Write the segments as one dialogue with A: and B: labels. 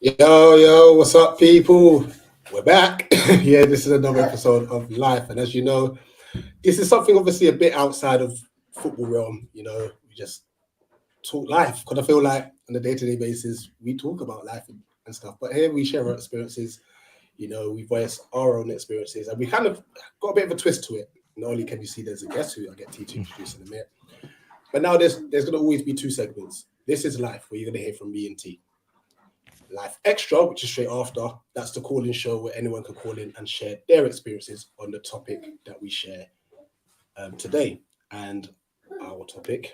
A: Yo, what's up, people? We're back. Yeah, this is another episode of Life. And as you know, this is something obviously a bit outside of football realm. We just talk life because I feel like on a day-to-day basis, we talk about life and stuff. But here we share our experiences. We voice our own experiences and we kind of got a bit of a twist to it. Not only can you see there's a guest who I get T to introduce in a minute, but now there's going to always be two segments. This is Life, where you're going to hear from me and T. Life Extra, which is straight after, that's the call-in show where anyone can call in and share their experiences on the topic that we share today. And our topic,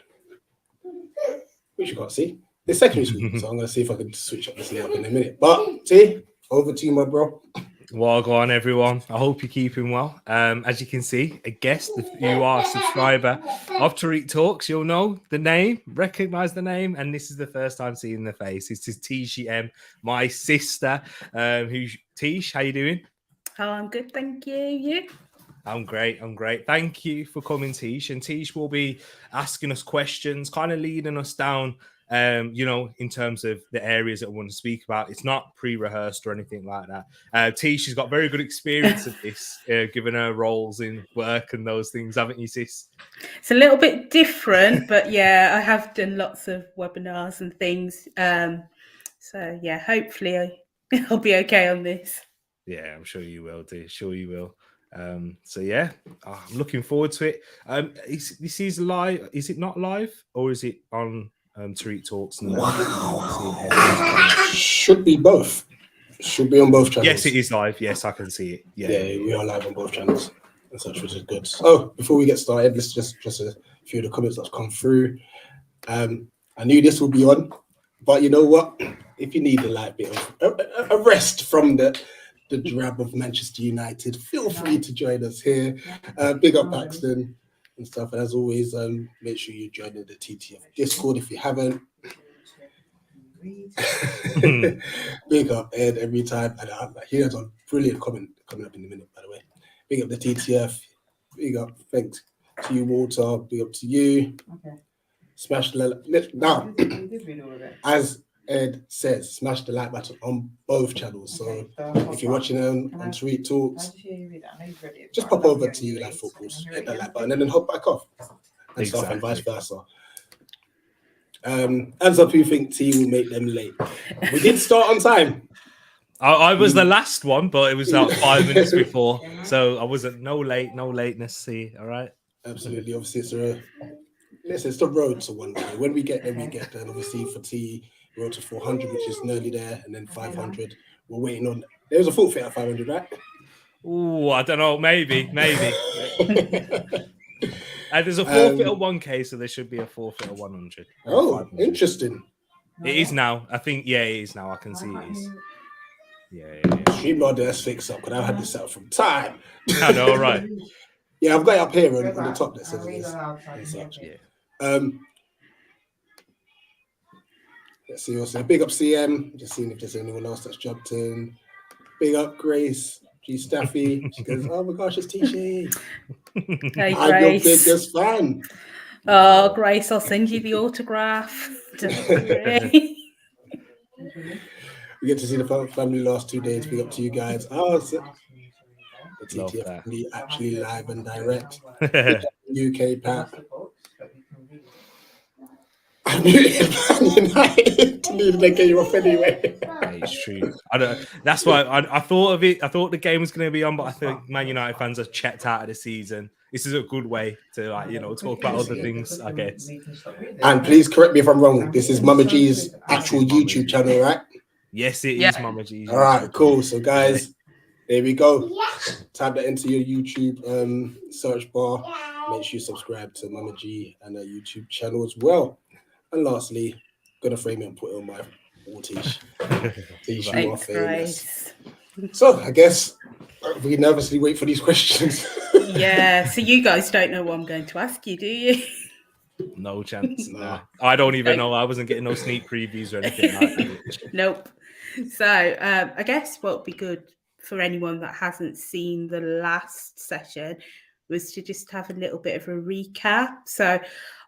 A: which you can't see, is secondary school. So I'm going to see if I can switch up this layout in a minute. But T, over to you, my bro.
B: Well, go on, everyone. I hope you're keeping well. As you can see, a guest, if you are a subscriber of TEREAK Talks, you'll know the name, recognize the name, and this is the first time seeing the face. This is Tish M, my sister. Who's Tish? How you doing?
C: Oh, I'm good, thank you. You?
B: I'm great. Thank you for coming, Tish. And Tish will be asking us questions, kind of leading us down, in terms of the areas that I want to speak about. It's not pre-rehearsed or anything like that. Tish has got very good experience of this, given her roles in work and those things, haven't you, sis?
C: It's a little bit different, but yeah, I have done lots of webinars and things. So yeah, hopefully I'll be okay on this.
B: Yeah, I'm sure you will, dear. Sure you will. So yeah, I'm looking forward to it. This is live. Is it not live, or is it on TEREAK Talks?
A: Should be both. Should be on both channels.
B: Yes, it is live. Yes, I can see it. Yeah,
A: we are live on both channels and such, which is good. So before we get started, let's just a few of the comments that's come through. I knew this would be on, but you know what? If you need a light bit of a rest from the drab of Manchester United, feel free to join us here. Big up Paxton and stuff. And as always, make sure you join the TTF Discord if you haven't. Big up Ed every time. And he has a brilliant comment coming up in a minute, by the way. Big up the TTF. Big up. Thanks to you, Walter. Big up to you. Okay. Smash the now. As Ed says, smash the like button on both channels. So if you're watching on TEREAK Talks, just pop over to Live Footballs, hit that like button, and then hop back off and stuff, and vice versa. And some people think T will make them late. We did start on time.
B: I was the last one, but it was about 5 minutes before, so I wasn't no lateness. See, all right.
A: Absolutely. Obviously, it's the road to one day. When we get there, we get there. And obviously for T, road to 400, which is nearly there, and then 500. We're waiting on. There was a forfeit at 500, right?
B: Oh, I don't know. Maybe. There's a forfeit at 1K, so there should be a forfeit at 100.
A: Oh, interesting.
B: It is now. I think, yeah, it is now. I can see it is. Yeah.
A: Streamlord, let's fix up, because I've had this set up from time.
B: I know, right?
A: Yeah, I've got it up here on the top that says it is. And such.
B: Yeah.
A: Let's see also. Big up CM. Just seeing if there's anyone else that's jumped in. Big up Grace. G Staffy. She goes, oh my gosh, it's T-Shea.
C: Hey,
A: I'm your biggest fan.
C: Oh, Grace, I'll send you the autograph.
A: We get to see the family last 2 days. Big up to you guys. Oh, the TTF family actually live and direct. UK Pat. I needed to get you off anyway.
B: It's true. That's why I thought of it. I thought the game was going to be on, but I think Man United fans are checked out of the season. This is a good way to, talk about other things, I guess.
A: And please correct me if I'm wrong. This is Mama G's actual YouTube channel, right?
B: Yes, it is Mama G's.
A: All right, cool. So, guys, there we go. Type that into your YouTube search bar. Make sure you subscribe to Mama G and her YouTube channel as well. And lastly, gonna frame it and put it on my wall Tish.
C: Thanks, Grace.
A: So I guess we nervously wait for these questions.
C: Yeah, so you guys don't know what I'm going to ask you, do you?
B: No chance. Nah. I don't even know. I wasn't getting no sneak previews or anything like that.
C: Nope. So I guess what would be good for anyone that hasn't seen the last session was to just have a little bit of a recap. So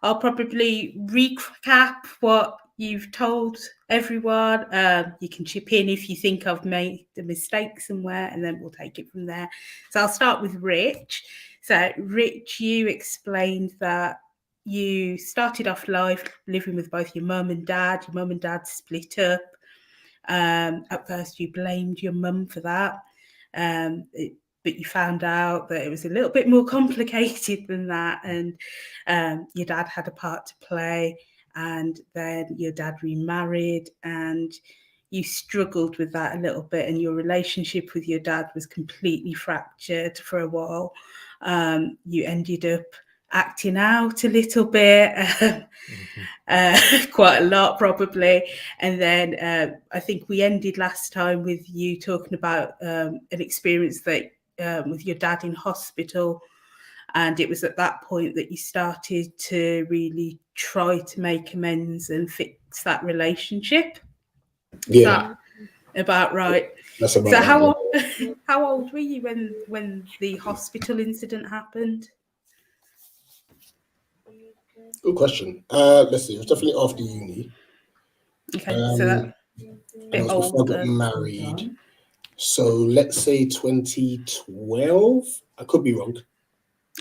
C: I'll probably recap what you've told everyone. You can chip in if you think I've made a mistake somewhere, and then we'll take it from there. So I'll start with Rich. So Rich, you explained that you started off life living with both your mum and dad. Your mum and dad split up. At first, you blamed your mum for that. But you found out that it was a little bit more complicated than that, and your dad had a part to play, and then your dad remarried, and you struggled with that a little bit, and your relationship with your dad was completely fractured for a while. You ended up acting out a little bit, quite a lot probably. And then I think we ended last time with you talking about an experience that with your dad in hospital, and it was at that point that you started to really try to make amends and fix that relationship. Is that about right?
A: That's about
C: So
A: right.
C: how old were you when the hospital incident happened?
A: Good question. Let's see. It was definitely after uni.
C: Okay, so that
A: It was before I got married. So let's say 2012. I could be wrong.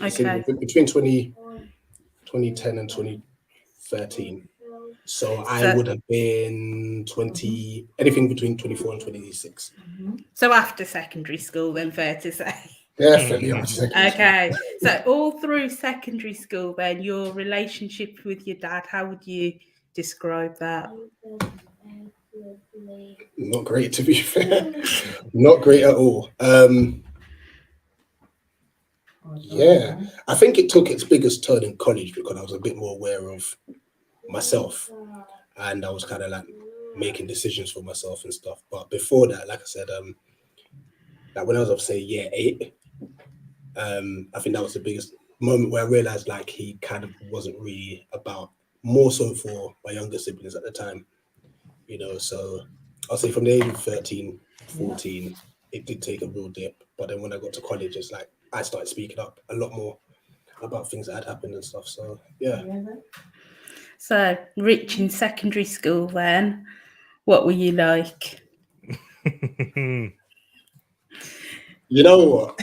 C: Okay.
A: Between 2010 and 2013. So I would have been 20, anything between 24 and 26.
C: So after secondary school, then, fair to say.
A: Definitely after secondary school.
C: Okay, so all through secondary school, then your relationship with your dad, how would you describe that?
A: Not great, to be fair. Not great at all. Yeah, I think it took its biggest turn in college because I was a bit more aware of myself, and I was kind of like making decisions for myself and stuff. But before that, like I said, like when I was, say, year 8, I think that was the biggest moment where I realized like he kind of wasn't really about, more so for my younger siblings at the time, you know. So I'll say from the age of 13, 14, it did take a real dip. But then when I got to college, it's like I started speaking up a lot more about things that had happened and stuff. So yeah.
C: So Rich, in secondary school then, what were you like?
A: You know what?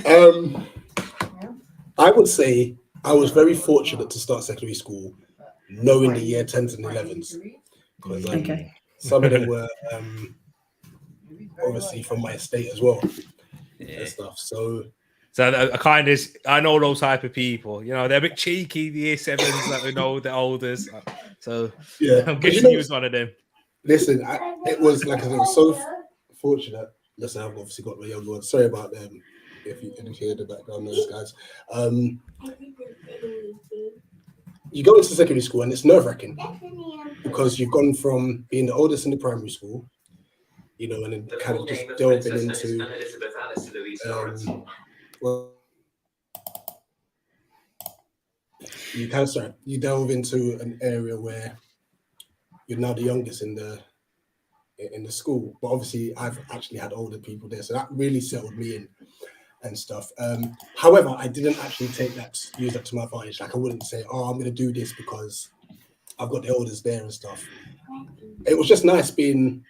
A: I would say I was very fortunate to start secondary school knowing the year 10s and 11s, because some of them were obviously from my estate as well and stuff. So
B: I know those type of people. You know, they're a bit cheeky, the year 7s that we know the oldest. So
A: yeah,
B: I'm guessing you was one of them.
A: Listen, it was like I said, it was so fortunate. Listen, I've obviously got my younger ones. Sorry about them if you hear the background noise, guys. You go into secondary school and it's nerve-wracking because you've gone from being the oldest in the primary school, you know, and then kind of just delving into you delve into an area where you're now the youngest in the school. But obviously I've actually had older people there, so that really settled me in and stuff. However, I didn't actually use that to my advantage. Like I wouldn't say, oh, I'm going to do this because I've got the elders there and stuff. It was just nice being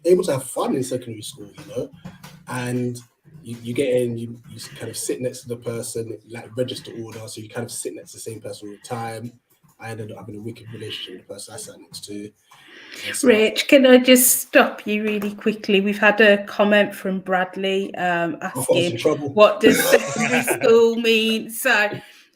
A: able to have fun in secondary school, you know, and you get in, you kind of sit next to the person, like register order, so you kind of sit next to the same person all the time. I ended up having a wicked relationship with the person I sat next to.
C: Rich, can I just stop you really quickly? We've had a comment from Bradley asking, what does secondary school mean? So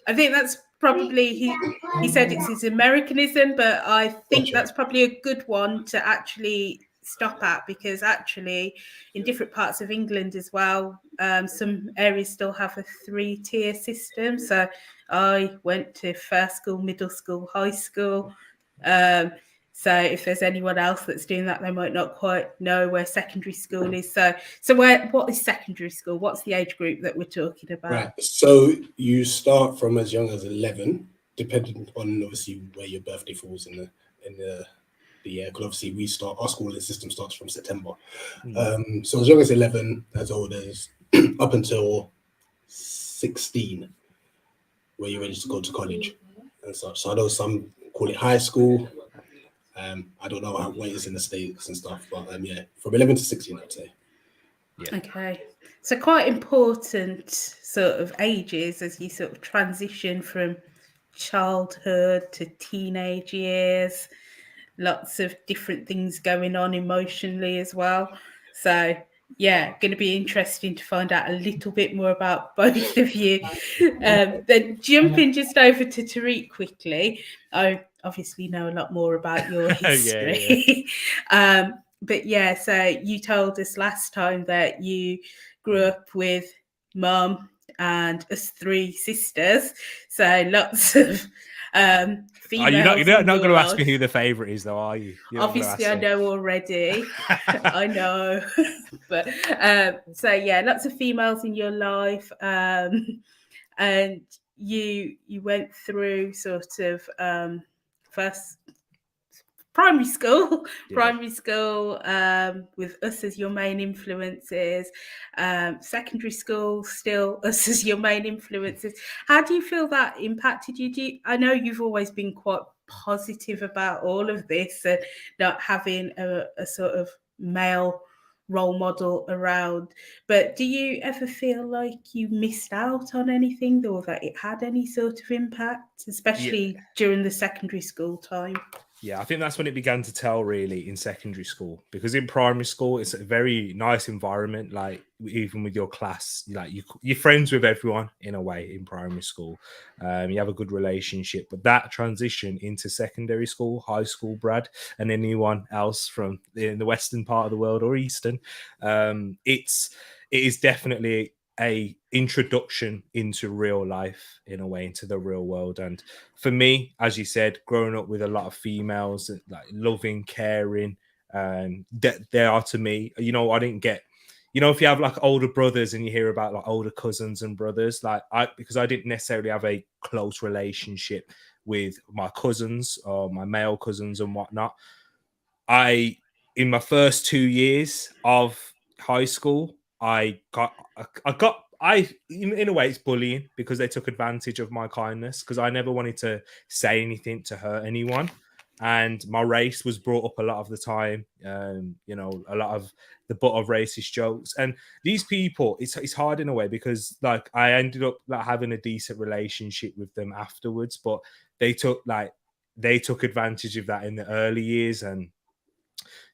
C: I think that's probably, he said it's his Americanism, but I think that's probably a good one to actually stop at, because actually in different parts of England as well, some areas still have a 3-tier system. So I went to first school, middle school, high school. So if there's anyone else that's doing that, they might not quite know where secondary school is. So what is secondary school? What's the age group that we're talking about?
A: Right. So you start from as young as 11, depending on obviously where your birthday falls in the year. Because obviously our schooling system starts from September. So as young as 11, as old as up until 16, where you're ready to go to college and such. So I know some call it high school. I don't know what it is in the States and stuff, but yeah, from 11 to 16, I'd say.
B: Yeah.
C: Okay. So quite important sort of ages as you sort of transition from childhood to teenage years. Lots of different things going on emotionally as well. So yeah, going to be interesting to find out a little bit more about both of you. Then jumping just over to TEREAK quickly. I obviously know a lot more about your history. But yeah, so you told us last time that you grew up with mum and us 3 sisters. So lots of females
B: You're
C: in
B: not
C: your
B: going to ask me
C: life.
B: who the favourite is, though, are you? You're not gonna
C: Obviously,
B: ask
C: I
B: me.
C: know already. I know. But so yeah, lots of females in your life. And you went through sort of first primary school with us as your main influences, secondary school still us as your main influences. How do you feel that impacted you? I know you've always been quite positive about all of this and not having a sort of male role model around, but do you ever feel like you missed out on anything or that it had any sort of impact, especially during the secondary school time?
B: Yeah, I think that's when it began to tell really in secondary school, because in primary school it's a very nice environment. Like even with your class, like you're friends with everyone in a way in primary school. You have a good relationship, but that transition into secondary school, high school, Brad, and anyone else from in the western part of the world or eastern, it is definitely a introduction into real life in a way, into the real world. And for me, as you said, growing up with a lot of females, like loving, caring, they are to me. You know, I didn't get, you know, if you have like older brothers and you hear about like older cousins and brothers, because I didn't necessarily have a close relationship with my cousins or my male cousins and whatnot. In my first 2 years of high school, in a way it's bullying, because they took advantage of my kindness, because I never wanted to say anything to hurt anyone, and my race was brought up a lot of the time. You know, a lot of the butt of racist jokes, and these people, it's hard in a way, because like I ended up like having a decent relationship with them afterwards, but they took advantage of that in the early years. And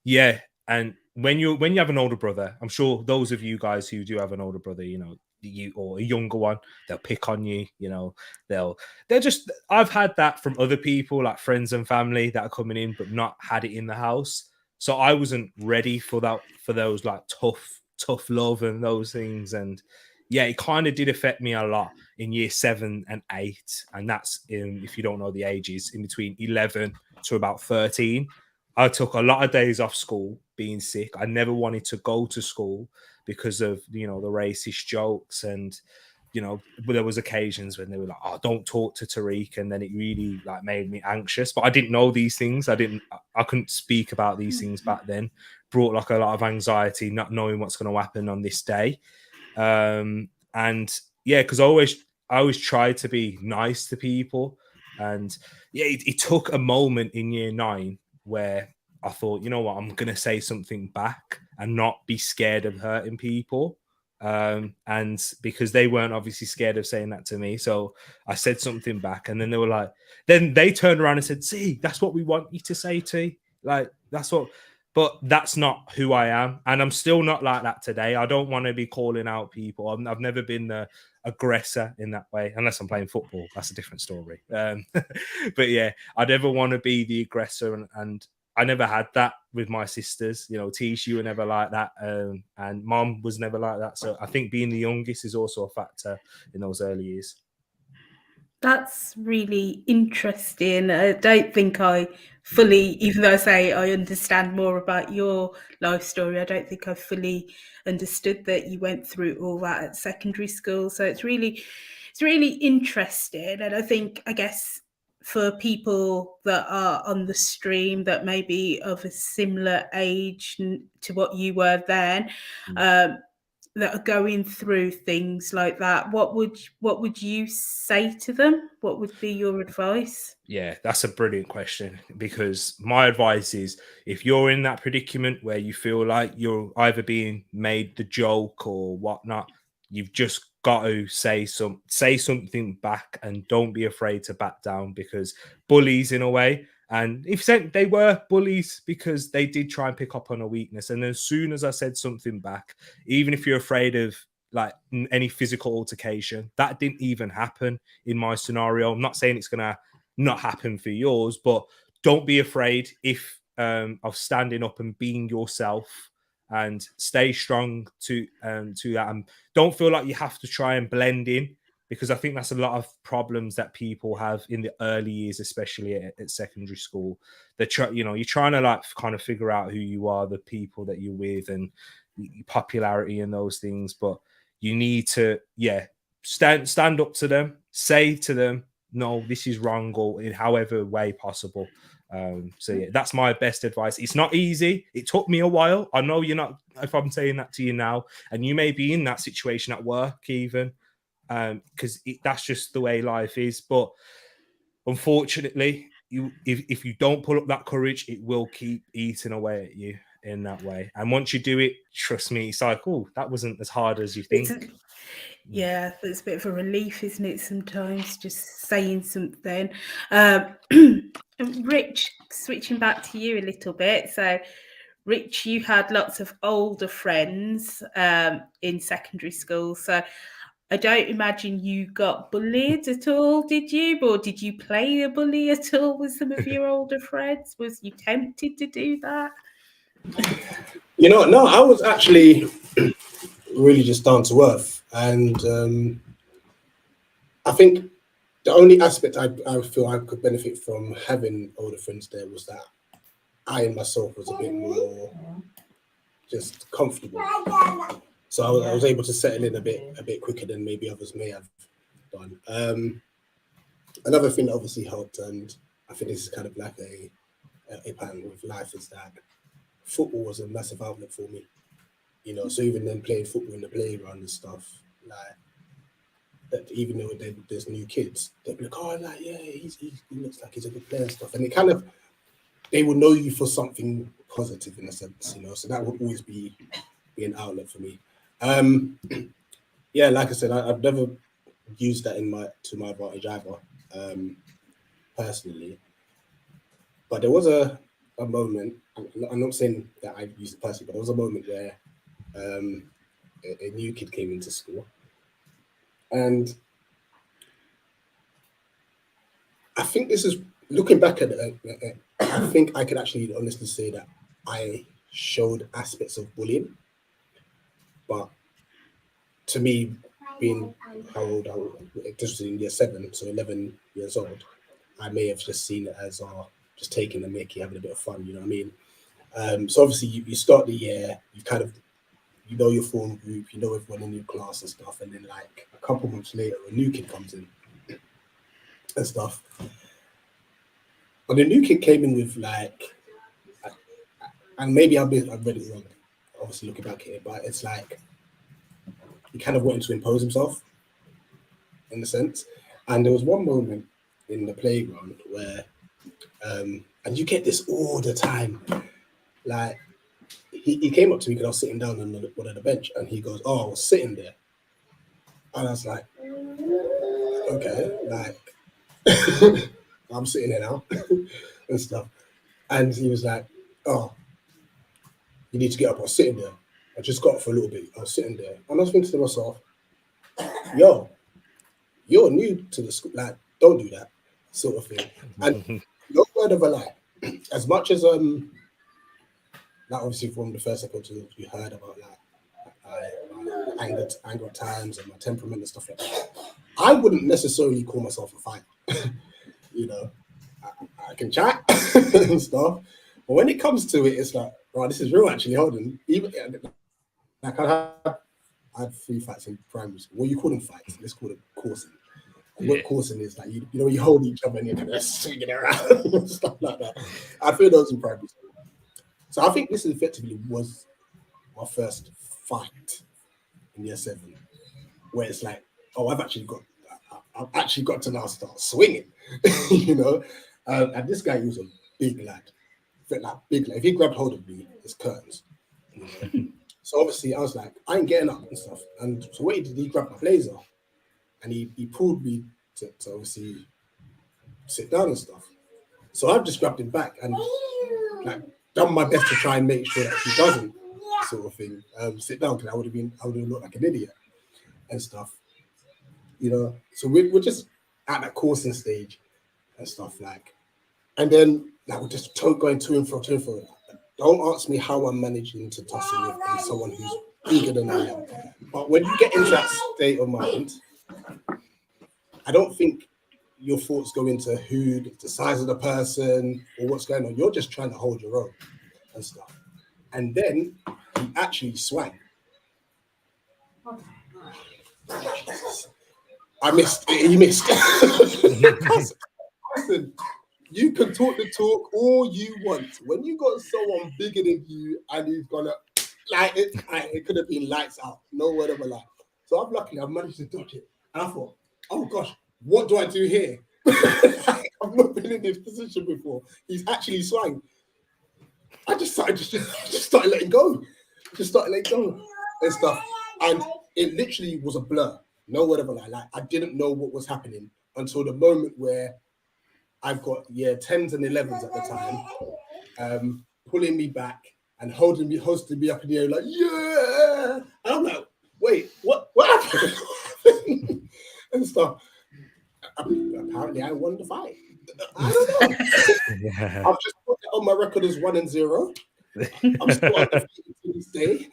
B: yeah, and when you have an older brother, I'm sure those of you guys who do have an older brother, you know, you or a younger one, they'll pick on you. You know, they'll just. I've had that from other people, like friends and family that are coming in, but not had it in the house. So I wasn't ready for that, for those like tough love and those things. And yeah, it kind of did affect me a lot in year 7 and 8, and that's if you don't know the ages, in between 11 to about 13. I took a lot of days off school being sick. I never wanted to go to school because of, you know, the racist jokes. And, you know, but there was occasions when they were like, "Oh, don't talk to TEREAK," and then it really like made me anxious. But I didn't know these things. I couldn't speak about these things back then. Brought like a lot of anxiety, not knowing what's going to happen on this day. And yeah, because I always tried to be nice to people. And yeah, it took a moment in year 9 where I thought, you know what, I'm going to say something back and not be scared of hurting people. And because they weren't obviously scared of saying that to me. So I said something back, and then they were like, then they turned around and said, "See, that's what we want you to say, T. Like, that's what," but that's not who I am. And I'm still not like that today. I don't want to be calling out people. I've never been the aggressor in that way, unless I'm playing football. That's a different story. But yeah, I never want to be the aggressor, and I never had that with my sisters. You know, Tish, you were never like that, and Mom was never like that. So I think being the youngest is also a factor in those early years.
C: That's really interesting. I don't think I fully, even though I say I understand more about your life story, I don't think I fully understood that you went through all that at secondary school. So it's really interesting. And I guess for people that are on the stream that may be of a similar age to what you were then, that are going through things like that, what would you say to them? What would be your advice?
B: Yeah, that's a brilliant question, because my advice is, if you're in that predicament where you feel like you're either being made the joke or whatnot, you've just got to say something back, and don't be afraid to back down, because bullies, in a way, and if they were bullies because they did try and pick up on a weakness, and as soon as I said something back, even if you're afraid of like any physical altercation, that didn't even happen in my scenario. I'm not saying it's gonna not happen for yours, but don't be afraid of standing up and being yourself, and stay strong to that, and don't feel like you have to try and blend in, because I think that's a lot of problems that people have in the early years, especially at secondary school. You're trying to like kind of figure out who you are, the people that you're with, and popularity and those things, but you need to stand up to them, say to them, no, this is wrong, or in however way possible. So yeah, that's my best advice. It's not easy. It took me a while. I know you're not, if I'm saying that to you now, and you may be in that situation at work even, because that's just the way life is. But unfortunately, if you don't pull up that courage, it will keep eating away at you in that way. And once you do it, trust me, it's like, oh, that wasn't as hard as you think.
C: Yeah, it's a bit of a relief, isn't it? Sometimes just saying something. Rich, switching back to you a little bit. So, Rich, you had lots of older friends in secondary school. So, I don't imagine you got bullied at all, did you? Or did you play a bully at all with some of your older friends? Was you tempted to do that?
A: No, I was actually really just down to earth, and I think the only aspect I feel I could benefit from having older friends there was that I myself was a bit more just comfortable, so I was able to settle in a bit quicker than maybe others may have done. Another thing that obviously helped, and I think this is kind of like a pattern with life, is that football was a massive outlet for me. So even then playing football in the playground and stuff, like that, even though there's new kids, they'll be like, oh, like, yeah, he looks like he's a good player and stuff. And it kind of, they will know you for something positive in a sense, so that would always be an outlet for me. Yeah, like I said, I've never used that to my advantage either, personally. But there was a moment, I'm not saying that I used it personally, but there was a moment where a new kid came into school, and I think this is, looking back at it, I think I could actually honestly say that I showed aspects of bullying, but to me, being how old I was, this was in year 7, so 11 years old, I may have just seen it as just taking the mickey, having a bit of fun, you know what I mean? So obviously you start the year, you kind of, your form group, everyone in your class and stuff, and then like a couple months later, a new kid comes in and stuff. But the new kid came in with like, and maybe I've read it wrong, obviously looking back at it, but it's like he kind of wanted to impose himself in a sense. And there was one moment in the playground where, and you get this all the time, like he came up to me because I was sitting down on one of the bench, and he goes, "Oh, I was sitting there," and I was like, "Okay, like I'm sitting there now," and stuff. And he was like, "Oh, you need to get up. I was sitting there. I just got up for a little bit. I was sitting there." And I was thinking to myself, yo, you're new to the school. Like, don't do that sort of thing. And no word of a lie. As much as, like obviously from the first episode, you heard about anger at times and my temperament and stuff like that. I wouldn't necessarily call myself a fighter. I can chat and stuff. But when it comes to it, it's like, right, this is real actually. Hold on. Even like I had 3 fights in primary school. What you call them fights? Let's call it coursing. And what coursing is, like you hold each other and you're kind of swinging around and stuff like that. I feel those in primary school. So I think this effectively was my first fight in year 7, where it's like, oh, I've actually got to now start swinging, you know. And this guy, he was a big lad, like big lad. If he grabbed hold of me, it's curtains. You know? So obviously, I was like, I ain't getting up and stuff. And so what he did, he grabbed my blazer, and he pulled me to obviously sit down and stuff. So I've just grabbed him back and like done my best to try and make sure that he doesn't sort of thing sit down, because I would have looked like an idiot and stuff, you know. So we're just at that coursing stage and stuff like, and then like we're just going to and fro. Don't ask me how I'm managing to tussle with someone who's bigger than I am. But when you get into that state of mind, I don't think your thoughts go into who, the size of the person, or what's going on. You're just trying to hold your own and stuff. And then he actually swang. I missed. He missed. Listen, you can talk the talk all you want. When you got someone bigger than you and he's gonna like it could have been lights out. No word of a lie. So I've managed to dodge it. And I thought, oh gosh, what do I do here? I've not been in this position before. He's actually swung. I just started letting go. Just started letting go and stuff. And it literally was a blur. No word of a lie. Like, I didn't know what was happening until the moment where I've got 10s and 11s at the time, pulling me back and hosting me up in the air like, yeah. And I'm like, wait, what happened? And stuff. Apparently, I won the fight. I don't know.
B: Yeah.
A: I've just put it on my record as 1-0. I'm still undefeated to this day.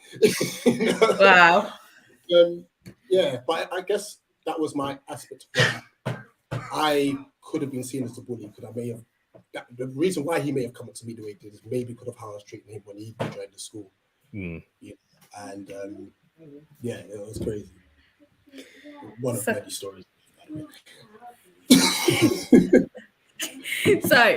A: You know?
C: Wow.
A: Yeah, but I guess that was my aspect where I could have been seen as a bully, because I may have. The reason why he may have come up to me the way he did is maybe because of how I was treating him when he joined the school.
B: Mm.
A: Yeah. And yeah, it was crazy. One of many stories.
C: So,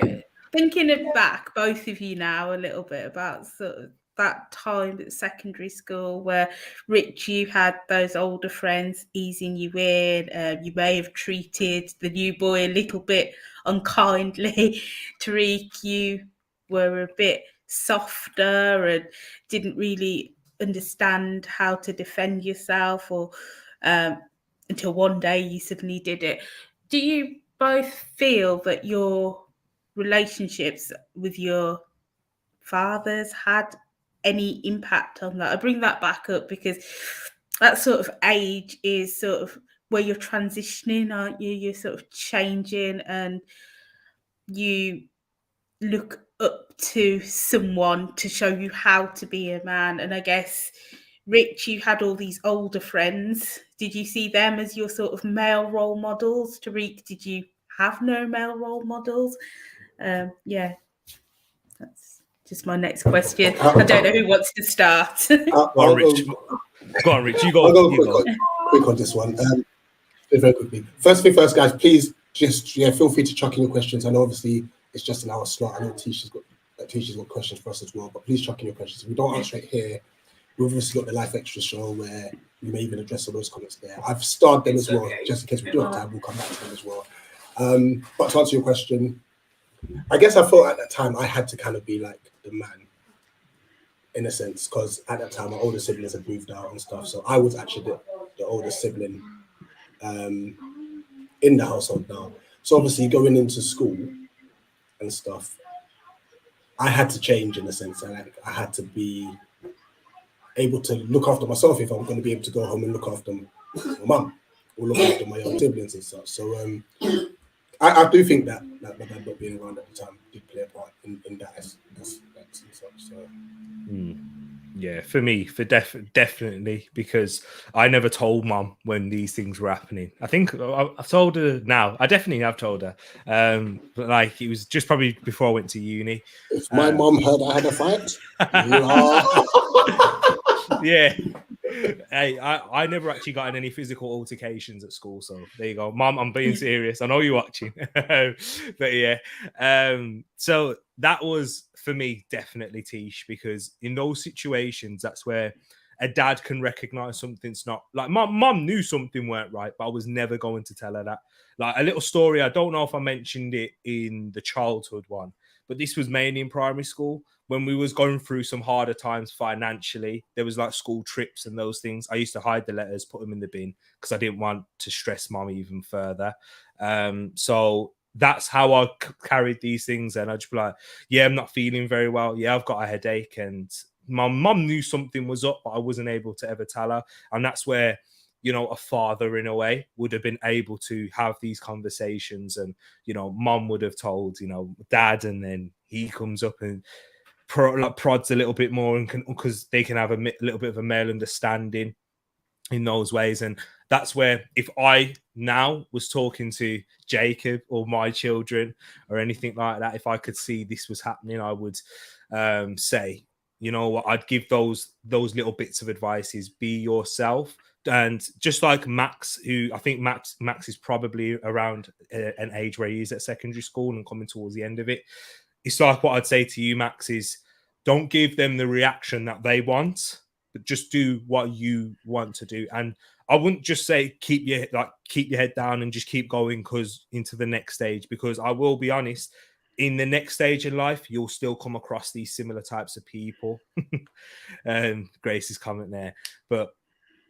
C: thinking back, both of you now, a little bit about sort of that time at secondary school where, Rich, you had those older friends easing you in. You may have treated the new boy a little bit unkindly. TEREAK, you were a bit softer and didn't really understand how to defend yourself, or until one day you suddenly did it. Do you both feel that your relationships with your fathers had any impact on that? I bring that back up because that sort of age is sort of where you're transitioning, aren't you? You're sort of changing and you look up to someone to show you how to be a man. And I guess, Rich, you had all these older friends. Did you see them as your sort of male role models? TEREAK, did you have no male role models? Yeah, that's just my next question. I don't know who wants to start.
B: Go on, Rich. Go on, Rich. You go.
A: I'll go quick on this one. Very quickly. First thing first, guys, please just feel free to chuck in your questions. I know obviously it's just an hour slot. I know Tisha's got questions for us as well, but please chuck in your questions. If we don't answer it here, we've obviously got the Life Extra show where we may even address all those comments there. I've starred them as well, just in case we do have time. We'll come back to them as well. But to answer your question, I guess I felt at that time I had to kind of be like the man, in a sense, because at that time my older siblings had moved out and stuff, so I was actually the older sibling in the household now. So obviously going into school and stuff, I had to change in a sense. I had to be able to look after myself if I'm going to be able to go home and look after my mum or look after my young siblings and stuff. So I do think that my dad not being around at the time did play a part in that aspect and such. So.
B: Yeah, for me, definitely, because I never told mum when these things were happening. I think I've told her now. I definitely have told her, but like it was just probably before I went to uni.
A: If my mum heard I had a fight,
B: yeah. Hey, I never actually got in any physical altercations at school, so there you go, mum. I'm being serious. I know you're watching, but yeah. So that was for me definitely Tish, because in those situations, that's where a dad can recognize something's not like my mum knew something weren't right, but I was never going to tell her that. Like a little story, I don't know if I mentioned it in the childhood one, but this was mainly in primary school when we was going through some harder times financially. There was like school trips and those things. I used to hide the letters, put them in the bin because I didn't want to stress mum even further. So that's how I carried these things. And I'd just be like, yeah, I'm not feeling very well. Yeah, I've got a headache. And my mum knew something was up, but I wasn't able to ever tell her. And that's where, you know, a father in a way would have been able to have these conversations. And, you know, mum would have told, you know, dad, and then he comes up and prods a little bit more, and because they can have a little bit of a male understanding in those ways. And that's where if I now was talking to Jacob or my children or anything like that, if I could see this was happening, I would say, you know what, I'd give those little bits of advice is be yourself. And just like Max, who I think Max is probably around an age where he is at secondary school and coming towards the end of it. It's like what I'd say to you, Max, is don't give them the reaction that they want, but just do what you want to do. And I wouldn't just say keep your head down and just keep going because into the next stage, because I will be honest, in the next stage in life, you'll still come across these similar types of people. Grace's comment there, but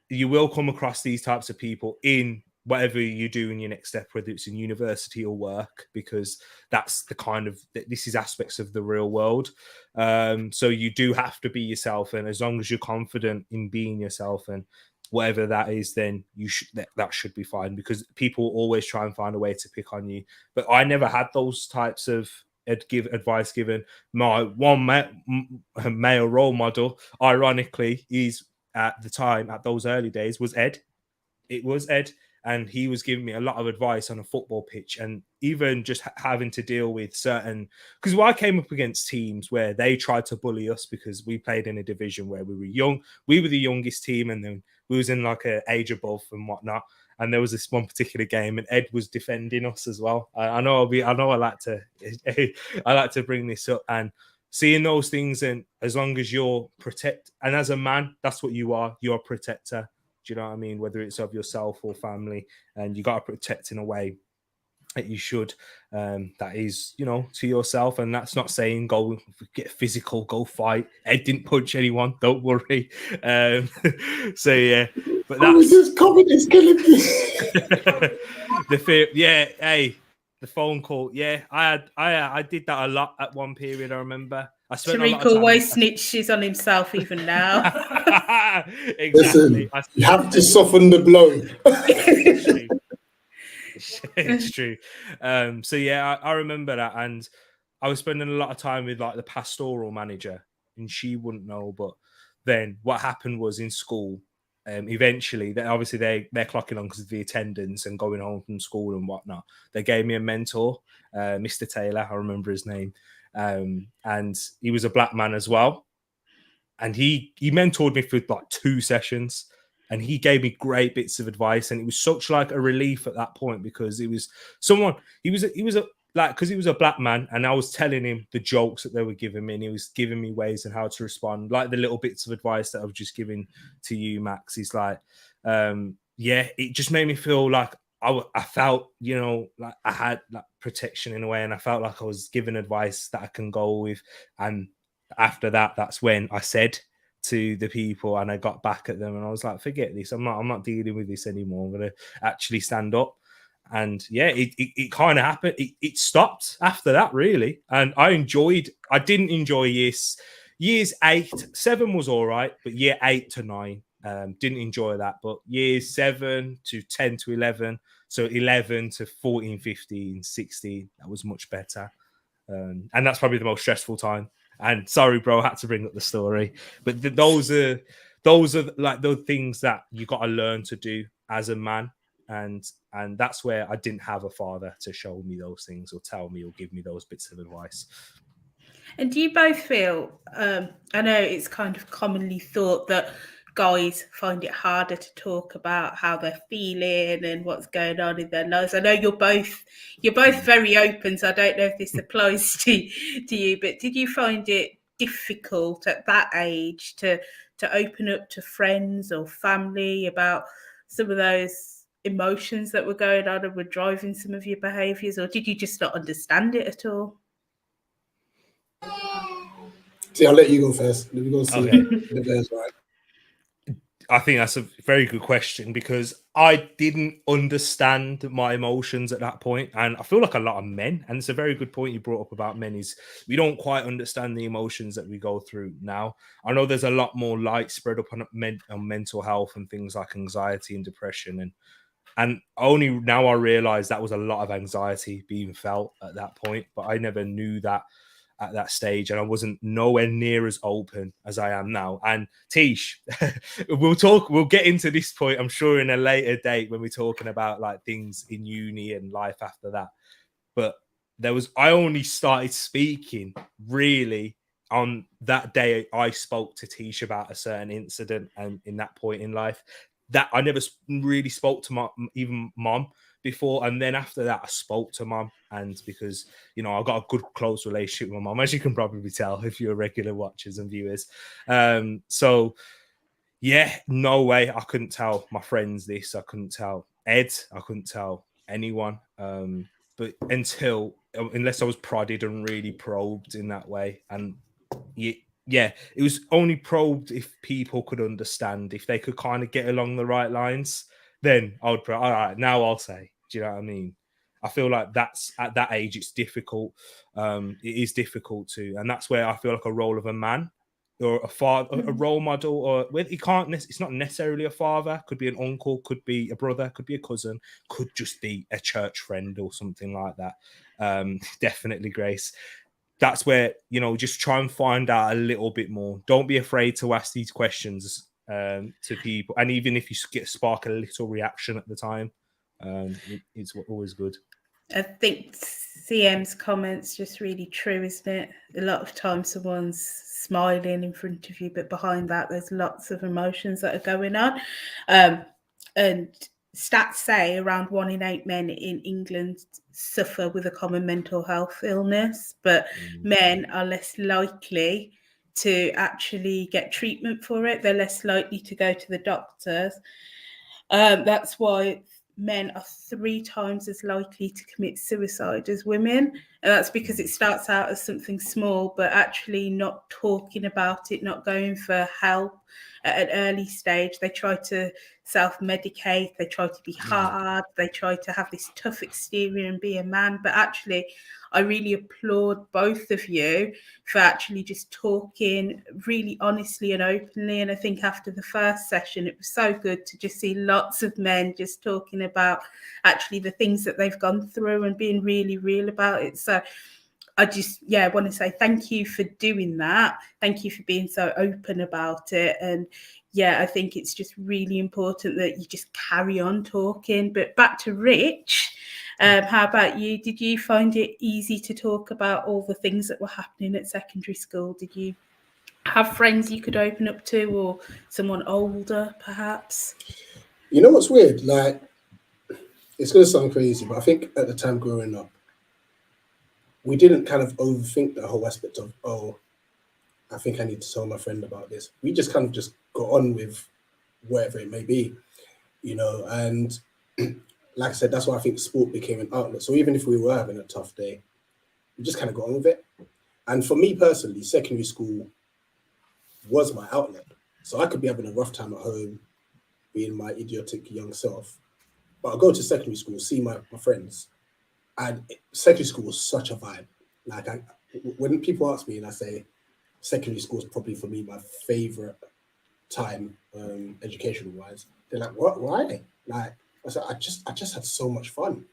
B: you will come across these types of people in whatever you do in your next step, whether it's in university or work, because that's the kind of, this is aspects of the real world. So you do have to be yourself. And as long as you're confident in being yourself and whatever that is, then you should, that should be fine, because people always try and find a way to pick on you. But I never had those types of advice given. My one male role model, ironically, is at the time, at those early days, was Ed. It was Ed. And he was giving me a lot of advice on a football pitch, and even just having to deal with certain, because I came up against teams where they tried to bully us because we played in a division where we were young. We were the youngest team, and then we was in like an age above and whatnot. And there was this one particular game, and Ed was defending us as well. I like to bring this up, and seeing those things, and as long as you're and as a man, that's what you are. You're a protector. Do you know what I mean? Whether it's of yourself or family, and you got to protect in a way that you should. That is, you know, to yourself. And that's not saying go get physical, go fight. Ed didn't punch anyone. Don't worry. So yeah, but that's
A: this comment is killing me.
B: the fear. Yeah, hey, the phone call. Yeah, I did that a lot at one period. I remember.
C: TEREAK always snitches on himself even now.
B: Exactly.
A: Listen, you have to soften the blow.
B: It's true. So yeah, I remember that, and I was spending a lot of time with like the pastoral manager, and she wouldn't know. But then what happened was in school, eventually, they're clocking on because of the attendance and going home from school and whatnot. They gave me a mentor, Mr. Taylor. I remember his name. And he was a black man as well, and he mentored me for like 2 sessions, and he gave me great bits of advice, and it was such like a relief at that point, because it was someone he was because he was a black man, and I was telling him the jokes that they were giving me, and he was giving me ways and how to respond, like the little bits of advice that I was just giving to you, Max. He's like, yeah, it just made me feel like I felt, you know, like I had like protection in a way, and I felt like I was given advice that I can go with. And after that, that's when I said to the people, and I got back at them, and I was like, forget this. I'm not dealing with this anymore. I'm going to actually stand up. And yeah, it kind of happened. It stopped after that, really. And I didn't enjoy years 8, 7 was all right, but year 8 to 9, didn't enjoy that. But years 7 to 10 to 11, so 11 to 14, 15, 16, that was much better. And that's probably the most stressful time. And sorry, bro, I had to bring up the story. But those are like the things that you got to learn to do as a man. And that's where I didn't have a father to show me those things or tell me or give me those bits of advice.
C: And do you both feel, I know it's kind of commonly thought that guys find it harder to talk about how they're feeling and what's going on in their lives. I know you're both very open, so I don't know if this applies to you, but did you find it difficult at that age to to open up to friends or family about some of those emotions that were going on and were driving some of your behaviours, or did you just not understand it at all?
A: See, I'll let you go first. Let me go see
B: Okay.
A: the bears, right?
B: I think that's a very good question because I didn't understand my emotions at that point, and I feel like a lot of men, and it's a very good point you brought up about men, is we don't quite understand the emotions that we go through now. I know there's a lot more light spread up on mental health and things like anxiety and depression, and only now I realize that was a lot of anxiety being felt at that point, but I never knew that at that stage, and I wasn't nowhere near as open as I am now. And Tish, we'll get into this point, I'm sure, in a later date when we're talking about like things in uni and life after that. But I only started speaking really on that day I spoke to Tish about a certain incident and in that point in life. That I never really spoke to even mom before, and then after that I spoke to mom, and because I got a good close relationship with my mom, as you can probably tell if you're regular watchers and viewers. So yeah, no way I couldn't tell my friends this, I couldn't tell Ed, I couldn't tell anyone, but unless I was prodded and really probed in that way. And yeah, it was only probed if people could understand, if they could kind of get along the right lines, then I would all right, now I'll say. Do you know what I mean? I feel like that's at that age, it's difficult. It is difficult and that's where I feel like a role of a man or a father, a role model, or it's not necessarily a father, could be an uncle, could be a brother, could be a cousin, could just be a church friend or something like that. Definitely, Grace. That's where, just try and find out a little bit more. Don't be afraid to ask these questions to people. And even if you spark a little reaction at the time, it's always good.
C: I think CM's comment's just really true, isn't it? A lot of times someone's smiling in front of you, but behind that there's lots of emotions that are going on. And stats say around 1 in 8 men in England suffer with a common mental health illness, but men are less likely to actually get treatment for it. They're less likely to go to the doctors. That's why men are 3 times as likely to commit suicide as women. And that's because it starts out as something small, but actually not talking about it, not going for help at an early stage. They try to self-medicate, they try to be hard, they try to have this tough exterior and be a man. But actually, I really applaud both of you for actually just talking really honestly and openly. And I think after the first session, it was so good to just see lots of men just talking about actually the things that they've gone through and being really real about it. So I just, want to say thank you for doing that. Thank you for being so open about it. And I think it's just really important that you just carry on talking. But back to Rich, how about you? Did you find it easy to talk about all the things that were happening at secondary school? Did you have friends you could open up to, or someone older, perhaps?
A: You know what's weird? Like, it's going to sound crazy, but I think at the time growing up, we didn't kind of overthink the whole aspect of, I think I need to tell my friend about this. We just kind of just got on with whatever it may be, and like I said, that's why I think sport became an outlet. So even if we were having a tough day, we just kind of got on with it. And for me personally, secondary school was my outlet. So I could be having a rough time at home, being my idiotic young self, but I'll go to secondary school, see my friends. And secondary school was such a vibe. Like, when people ask me and I say secondary school is probably for me my favorite time, educational wise, they're like, "What? Why?" Like, I said, I just had so much fun,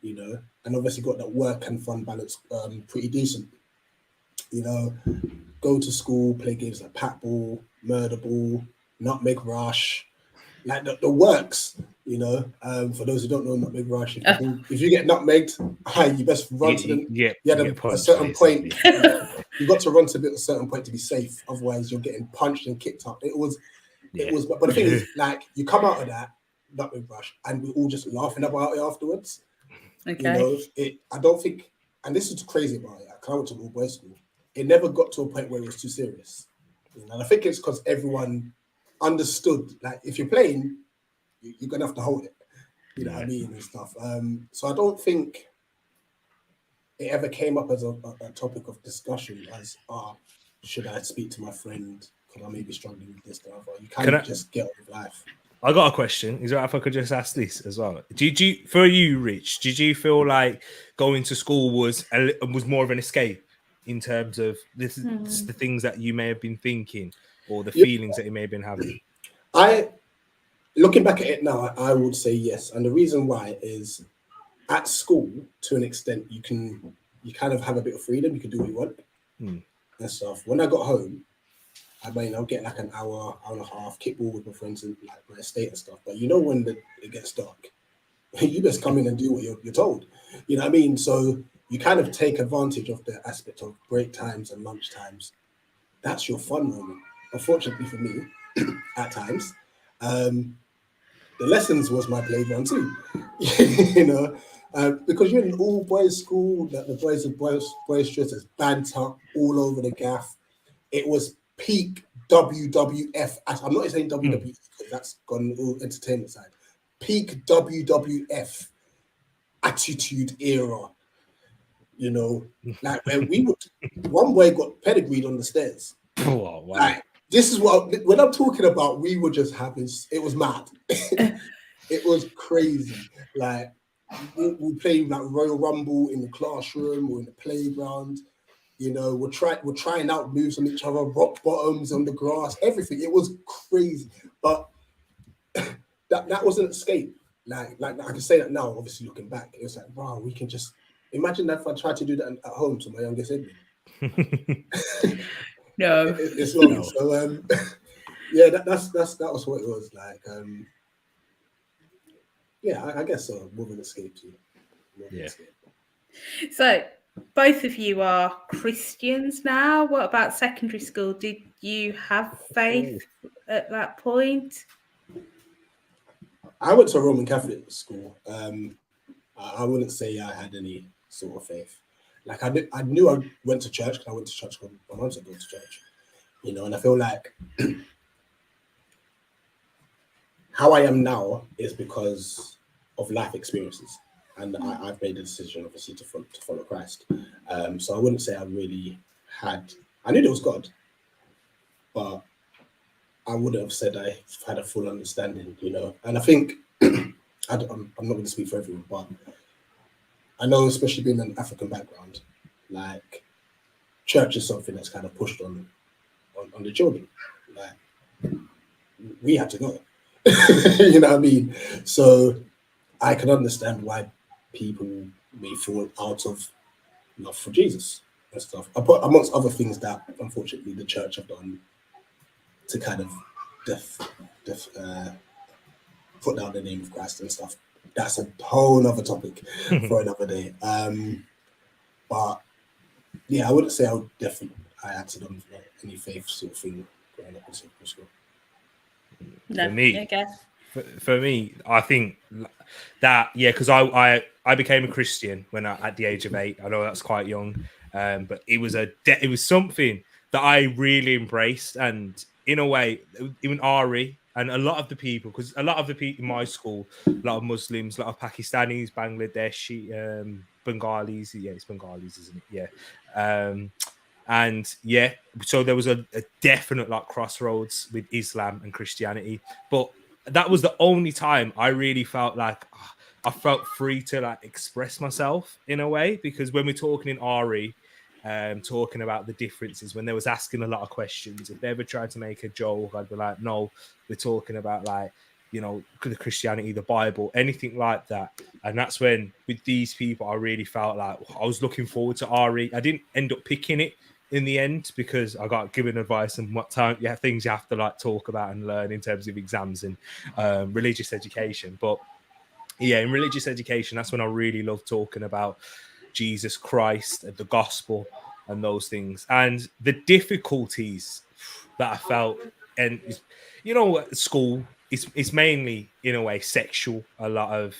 A: and obviously got that work and fun balance pretty decent. Go to school, play games like pat ball, murder ball, nutmeg rush, like the works. For those who don't know nutmeg rush, if you get nutmegged, you best run to them. You had a certain point. You got to run to a certain point to be safe. Otherwise, you're getting punched and kicked up. It was. But the thing is, like, you come out of that nutmeg rush, and we're all just laughing about it afterwards.
C: Okay.
A: I don't think, and this is crazy about it. I went to all boys school. It never got to a point where it was too serious. And I think it's because everyone understood, like, if you're playing, you're gonna have to hold it. You know what I mean, and stuff. So I don't think it ever came up as a topic of discussion as, should I speak to my friend? Because I may be struggling with this stuff. Or you kind of just get on with life.
B: I got a question. Is it right if I could just ask this as well? For you, Rich, did you feel like going to school was more of an escape in terms of the things that you may have been thinking or the feelings that you may have been having?
A: Looking back at it now, I would say yes. And the reason why is at school, to an extent, you kind of have a bit of freedom. You can do what you want and stuff. When I got home, I mean, I'll get like an hour and a half, kickball with my friends and like my estate and stuff. But you know, when it gets dark, you just come in and do what you're told. You know what I mean? So you kind of take advantage of the aspect of break times and lunch times. That's your fun moment. Unfortunately for me, at times, the lessons was my playground too. You know, because you're in an all boys school, that the boys are boisterous, there's banter all over the gaff. It was peak WWF. I'm not saying WWE because that's gone all entertainment side. Peak WWF attitude era. You know, like where we would, one boy got pedigreed on the stairs.
B: Oh, wow.
A: Like, this is when I'm talking about, we were just having, it was mad. It was crazy. Like, we played like Royal Rumble in the classroom or in the playground. You know, we're trying out moves on each other, rock bottoms on the grass, everything. It was crazy, but that was an escape. Like I can say that now. Obviously, looking back, it was like, wow, we can just imagine that if I tried to do that at home to my younger sibling.
C: No,
A: it's long. No. So yeah, that was what it was like. Yeah, I guess so. More of an escape too.
B: Escape.
C: So both of you are Christians now. What about secondary school? Did you have faith at that point?
A: I went to a Roman Catholic school. I wouldn't say I had any sort of faith. Like I knew I went to church because I went to church when my mum said go to church. You know, and I feel like how I am now is because of life experiences. And I've made a decision, obviously, to follow Christ. So I wouldn't say I really had. I knew there was God, but I wouldn't have said I had a full understanding, you know. And I think I'm not going to speak for everyone, but I know, especially being an African background, like church is something that's kind of pushed on the children. Like we had to go, you know what I mean? So I can understand why people may fall out of love for Jesus and stuff. But amongst other things that unfortunately the church have done to kind of put down the name of Christ and stuff. That's a whole other topic for another day. But yeah, I wouldn't say I acted on any faith sort of thing growing up in secondary school.
B: For me, I guess. For me, I think that because I became a Christian when at the age of 8. I know that's quite young, but it was something that I really embraced, and in a way, even Ari and a lot of the people, because a lot of the people in my school, a lot of Muslims, a lot of Pakistanis, Bangladeshi, Bengalis. Yeah, it's Bengalis, isn't it? Yeah. And yeah, so there was a definite like crossroads with Islam and Christianity, but that was the only time I really felt like I felt free to like express myself in a way, because when we're talking in RE, talking about the differences, when they was asking a lot of questions, if they ever tried to make a joke, I'd be like, no, we're talking about like, you know, the Christianity, the Bible, anything like that. And that's when with these people, I really felt like I was looking forward to RE. I didn't end up picking it in the end because I got given advice on what time things you have to like talk about and learn in terms of exams and religious education. But yeah, in religious education, that's when I really love talking about Jesus Christ, the gospel, and those things, and the difficulties that I felt. And you know, school it's mainly in a way sexual. A lot of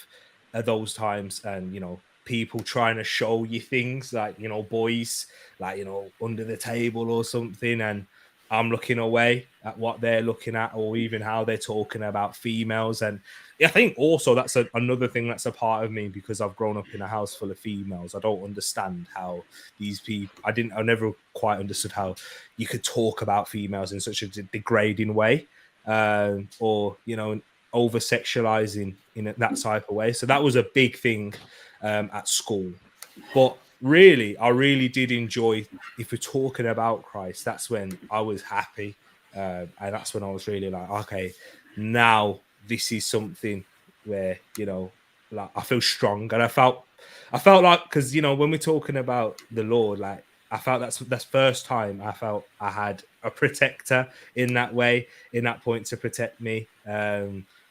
B: those times, and you know, people trying to show you things like, you know, boys like, you know, under the table or something. And I'm looking away at what they're looking at, or even how they're talking about females. And I think also that's another thing that's a part of me, because I've grown up in a house full of females. I don't understand how these people, I never quite understood how you could talk about females in such a degrading way, or, you know, over sexualizing in that type of way. So that was a big thing at school. But really, I really did enjoy, if we're talking about Christ, that's when I was happy. And that's when I was really like, okay, now this is something where, you know, like I feel strong. And I felt like, because, you know, when we're talking about the Lord, like, I felt that's first time I felt I had a protector in that way, in that point, to protect me.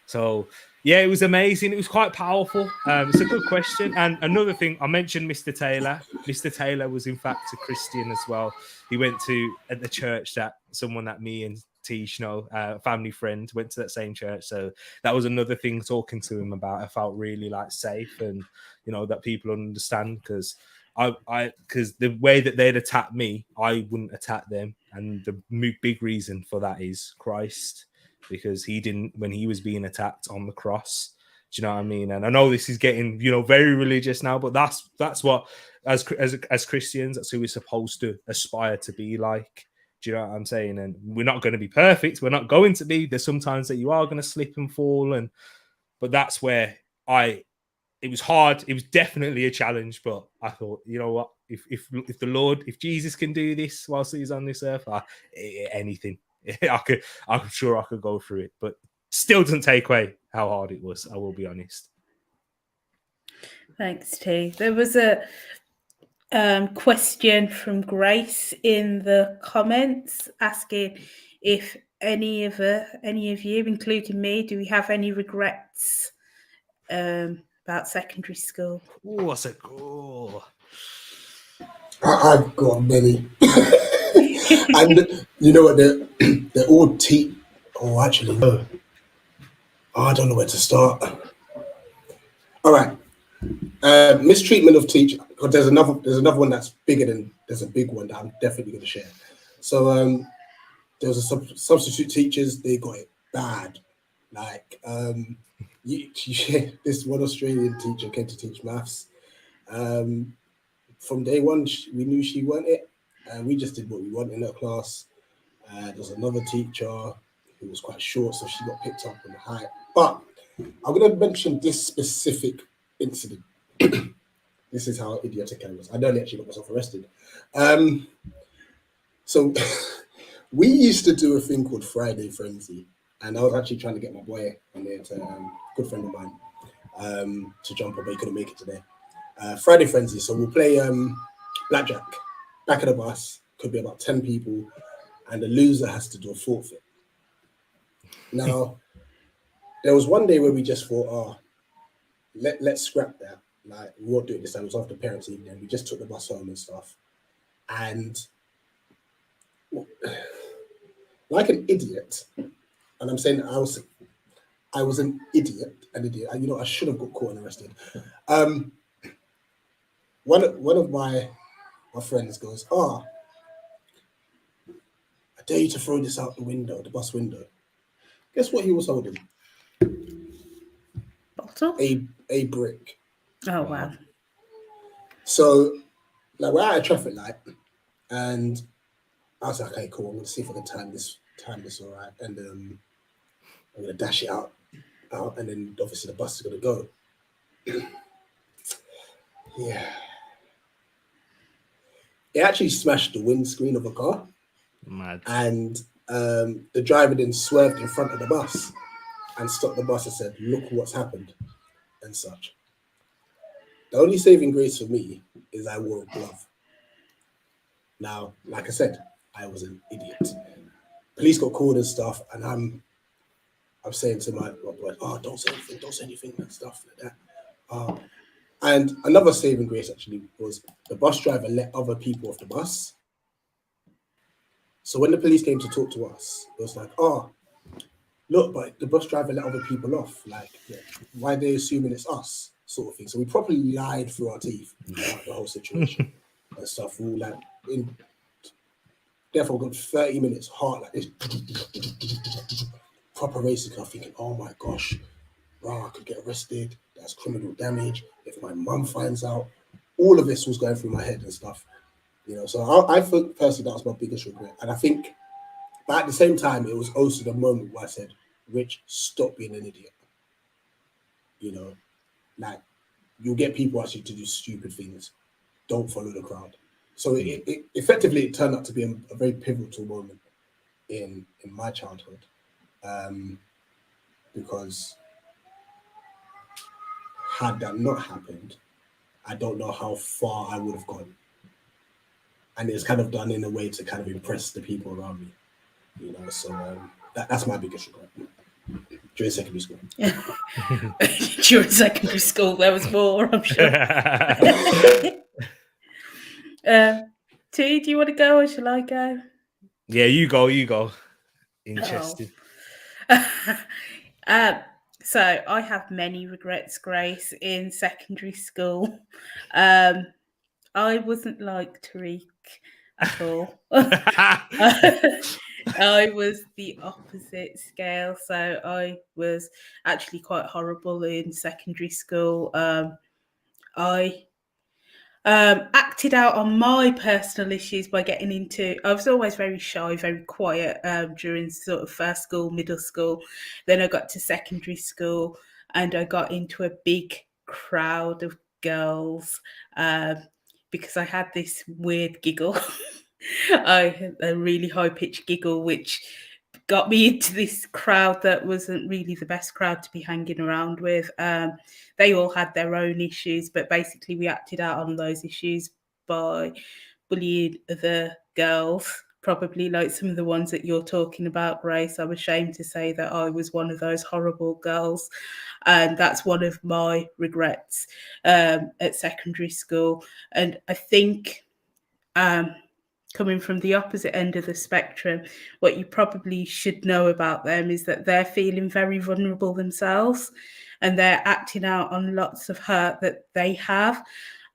B: So yeah, it was amazing. It was quite powerful. It's a good question. And another thing, I mentioned Mr. Taylor. Mr. Taylor was in fact a Christian as well. He went to at the church that someone that me and Tish know, family friend, went to that same church. So that was another thing talking to him about. I felt really like safe, and, you know, that people understand, because because the way that they'd attack me, I wouldn't attack them. And the big reason for that is Christ, because he didn't, when he was being attacked on the cross. Do you know what I mean? And I know this is getting, you know, very religious now, but that's what, as Christians, that's who we're supposed to aspire to be like. Do you know what I'm saying? And we're not going to be perfect. We're not going to be. There's sometimes that you are going to slip and fall, but that's where it was hard. It was definitely a challenge, but I thought, you know what? If the Lord, if Jesus can do this whilst he's on this earth, anything, I'm sure I could go through it. But still doesn't take away how hard it was. I will be honest.
C: Thanks, T. There was a question from Grace in the comments asking if any of you, including me, do we have any regrets about secondary school?
B: Oh, what's a goal?
A: I've got many. And you know what, they're all oh, actually, no. Oh, I don't know where to start. All right. Mistreatment of teachers. There's another one that's bigger than, there's a big one that I'm definitely going to share. So there was a substitute teachers, they got it bad. Like this one Australian teacher came to teach maths. From day one, we knew she wanted it, and we just did what we want in her class. There was another teacher who was quite short, so she got picked up on the height. But I'm going to mention this specific incident. This is how idiotic I was. I nearly actually got myself arrested. So we used to do a thing called Friday Frenzy, and I was actually trying to get my boy on there, good friend of mine, to jump on, but he couldn't make it today. Friday Frenzy. So we'll play blackjack, back of the bus, could be about 10 people, and the loser has to do a forfeit. Now, there was one day where we just thought, let's scrap that. Like, we won't do it this time. It was after parents' evening. We just took the bus home and stuff. And like an idiot, and I'm saying I was an idiot, you know, I should have got caught and arrested. One of my friends goes, I dare you to throw this out the window, the bus window. Guess what he was holding?
C: Bottle?
A: A brick.
C: Oh, wow.
A: So, like, we're at a traffic light, and I was like, okay, cool, I'm going to see if I can time this all right, and I'm going to dash it out, and then obviously the bus is going to go. Yeah. It actually smashed the windscreen of a car.
B: Mad.
A: And the driver then swerved in front of the bus and stopped the bus and said, look what's happened, and such. The only saving grace for me is I wore a glove. Now, like I said, I was an idiot. Police got called and stuff, and I'm saying to my boy, don't say anything and stuff like that. And another saving grace actually was the bus driver let other people off the bus. So when the police came to talk to us, it was like, look, but the bus driver let other people off. Like, why are they assuming it's us? Sort of thing. So we probably lied through our teeth about the whole situation and stuff. We all like, there for a good 30 minutes, heart like this, proper racing. I'm thinking, oh my gosh, bro, I could get arrested. That's criminal damage. If my mum finds out, all of this was going through my head and stuff. You know, so I think personally that was my biggest regret. And I think, but at the same time, it was also the moment where I said, Rich, stop being an idiot. You know, like, you'll get people actually to do stupid things. Don't follow the crowd. So it effectively, it turned out to be a very pivotal moment in my childhood, because had that not happened, I don't know how far I would have gone. And it's kind of done in a way to kind of impress the people around me, you know. So that's my biggest regret during secondary school.
C: During secondary school, there was more, I'm sure. T, do you want to go or shall I go?
B: Yeah, you go. Interesting.
C: So I have many regrets, Grace, in secondary school. I wasn't like TEREAK at all. I was the opposite scale. So I was actually quite horrible in secondary school. I acted out on my personal issues by getting into. I was always very shy, very quiet during sort of first school, middle school. Then I got to secondary school and I got into a big crowd of girls because I had this weird giggle. I had a really high pitched giggle, which got me into this crowd that wasn't really the best crowd to be hanging around with. They all had their own issues, but basically we acted out on those issues by bullying other girls, probably like some of the ones that you're talking about, Grace. I'm ashamed to say that I was one of those horrible girls, and that's one of my regrets at secondary school. And I think coming from the opposite end of the spectrum, what you probably should know about them is that they're feeling very vulnerable themselves and they're acting out on lots of hurt that they have.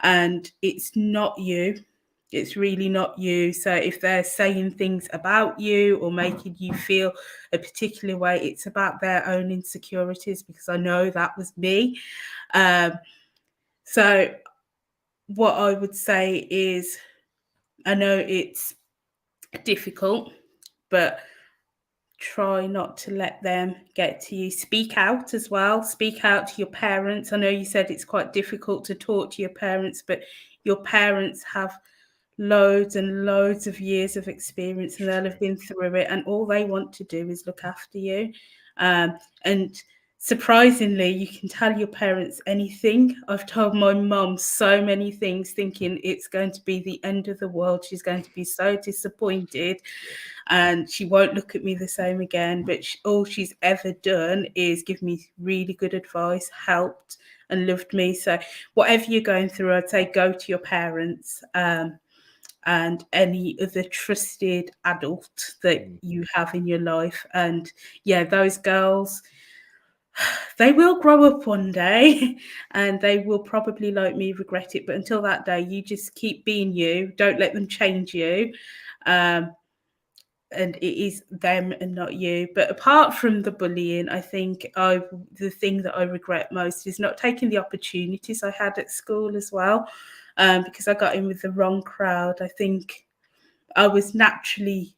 C: And it's not you. It's really not you. So if they're saying things about you or making you feel a particular way, it's about their own insecurities, because I know that was me. So what I would say is, I know it's difficult, but try not to let them get to you. Speak out as well. Speak out to your parents. I know you said it's quite difficult to talk to your parents, but your parents have loads and loads of years of experience and they'll have been through it, and all they want to do is look after you. And surprisingly, you can tell your parents anything. I've told my mum so many things thinking it's going to be the end of the world. She's going to be so disappointed and she won't look at me the same again. But all she's ever done is give me really good advice, helped and loved me. So whatever you're going through, I'd say go to your parents and any other trusted adult that you have in your life. And yeah, those girls, they will grow up one day and they will probably, like me, regret it. But until that day, you just keep being you. Don't let them change you. And it is them and not you. But apart from the bullying, I think the thing that I regret most is not taking the opportunities I had at school as well, because I got in with the wrong crowd. I think I was naturally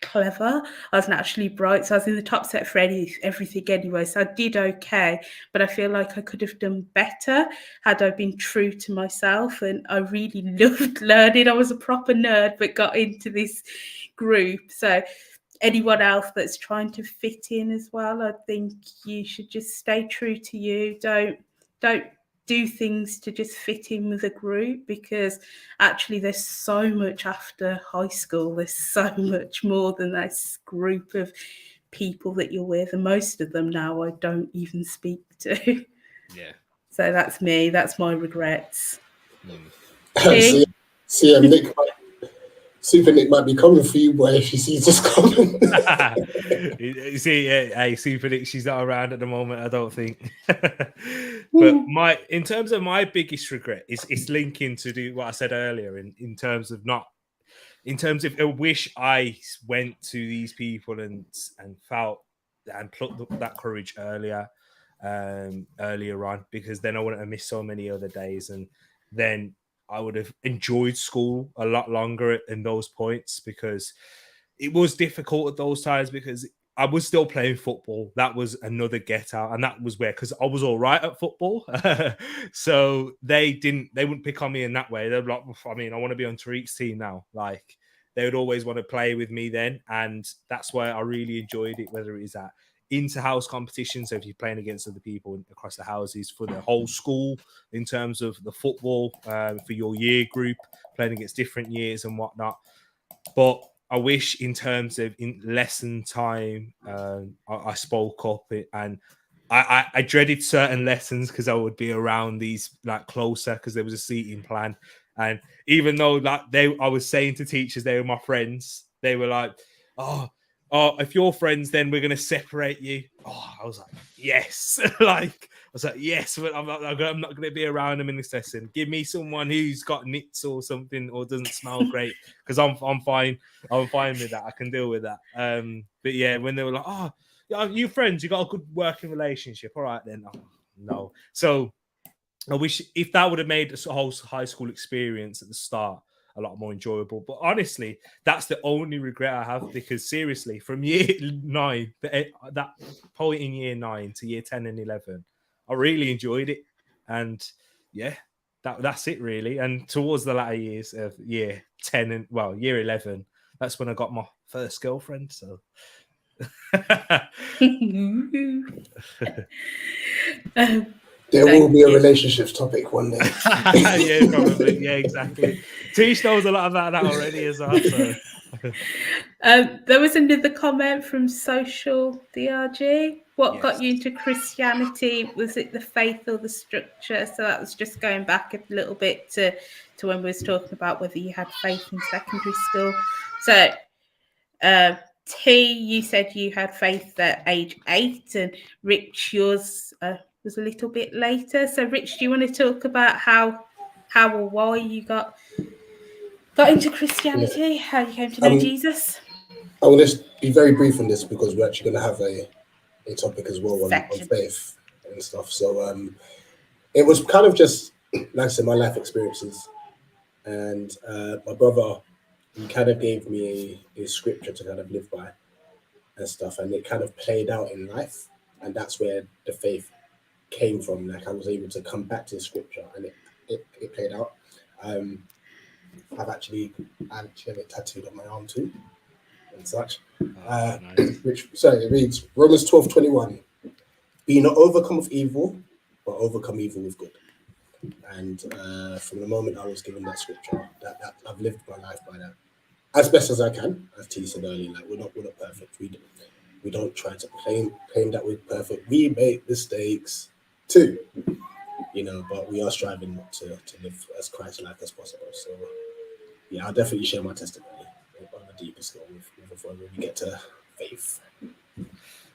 C: clever. I was naturally bright. So I was in the top set for everything anyway. So I did okay. But I feel like I could have done better had I been true to myself. And I really loved learning. I was a proper nerd, but got into this group. So anyone else that's trying to fit in as well, I think you should just stay true to you. Don't do things to just fit in with a group, because actually there's so much after high school. There's so much more than this group of people that you're with, and most of them now I don't even speak to.
B: Yeah.
C: So that's me. That's my regrets.
A: See, Super Nick might be coming for you, boy, if she sees this coming.
B: You see, hey, Super Nick, she's not around at the moment, I don't think. But in terms of my biggest regret, it's linking to do what I said earlier in terms of not in terms of, I wish I went to these people and felt and plucked that courage earlier on, because then I wouldn't have missed so many other days, and then I would have enjoyed school a lot longer in those points, because it was difficult at those times, because I was still playing football. That was another get out, and that was where, because I was all right at football, so they wouldn't pick on me in that way. They're like, I mean, I want to be on TEREAK's team now. Like, they would always want to play with me then, and that's why I really enjoyed it. Whether it is at inter-house competitions, so if you're playing against other people across the houses, for the whole school in terms of the football, for your year group, playing against different years and whatnot. But I wish, in terms of in lesson time, I spoke up, and I dreaded certain lessons because I would be around these like closer, because there was a seating plan. And even though like I was saying to teachers they were my friends, they were like, oh, if you're friends, then we're gonna separate you. Oh, I was like, yes, like I was like, yes, but I'm not going to be around them in this lesson. Give me someone who's got nits or something, or doesn't smell great, because I'm fine. I'm fine with that. I can deal with that. But yeah, when they were like, oh, you friends, you got a good working relationship. All right, then. Oh, no. So I wish if that would have made the whole high school experience at the start a lot more enjoyable. But honestly, that's the only regret I have, because seriously, from year 9, that point in year 9 to year 10 and 11, I really enjoyed it. And yeah, that's it really. And towards the latter years of year 10 and year 11, that's when I got my first girlfriend. So
A: There will be a relationships topic one day.
B: Yeah, probably. Yeah, exactly. Tish knows a lot about that already as well. So.
C: There was another comment from Social DRG. What got you into Christianity? Was it the faith or the structure? So that was just going back a little bit to when we was talking about whether you had faith in secondary school. So T, you said you had faith at age 8, and Rich, yours was a little bit later. So Rich, do you want to talk about how or why you got into Christianity, how you came to know Jesus?
A: I'm going to be very brief on this, because we're actually going to have a topic as well on faith and stuff. So it was kind of just, like I said, my life experiences. And my brother, he kind of gave me a scripture to kind of live by and stuff. And it kind of played out in life. And that's where the faith came from. Like, I was able to come back to the scripture, and it played out. I actually have it tattooed on my arm too, and such. Nice. It reads Romans 12:21. Be not overcome with evil, but overcome evil with good. And from the moment I was given that scripture, that I've lived my life by that as best as I can. As T said earlier, like we're not perfect. We don't try to claim that we're perfect. We make mistakes too, but we are striving to live as Christ-like as possible. So yeah, I'll definitely share my testimony on the deepest level before we get to faith.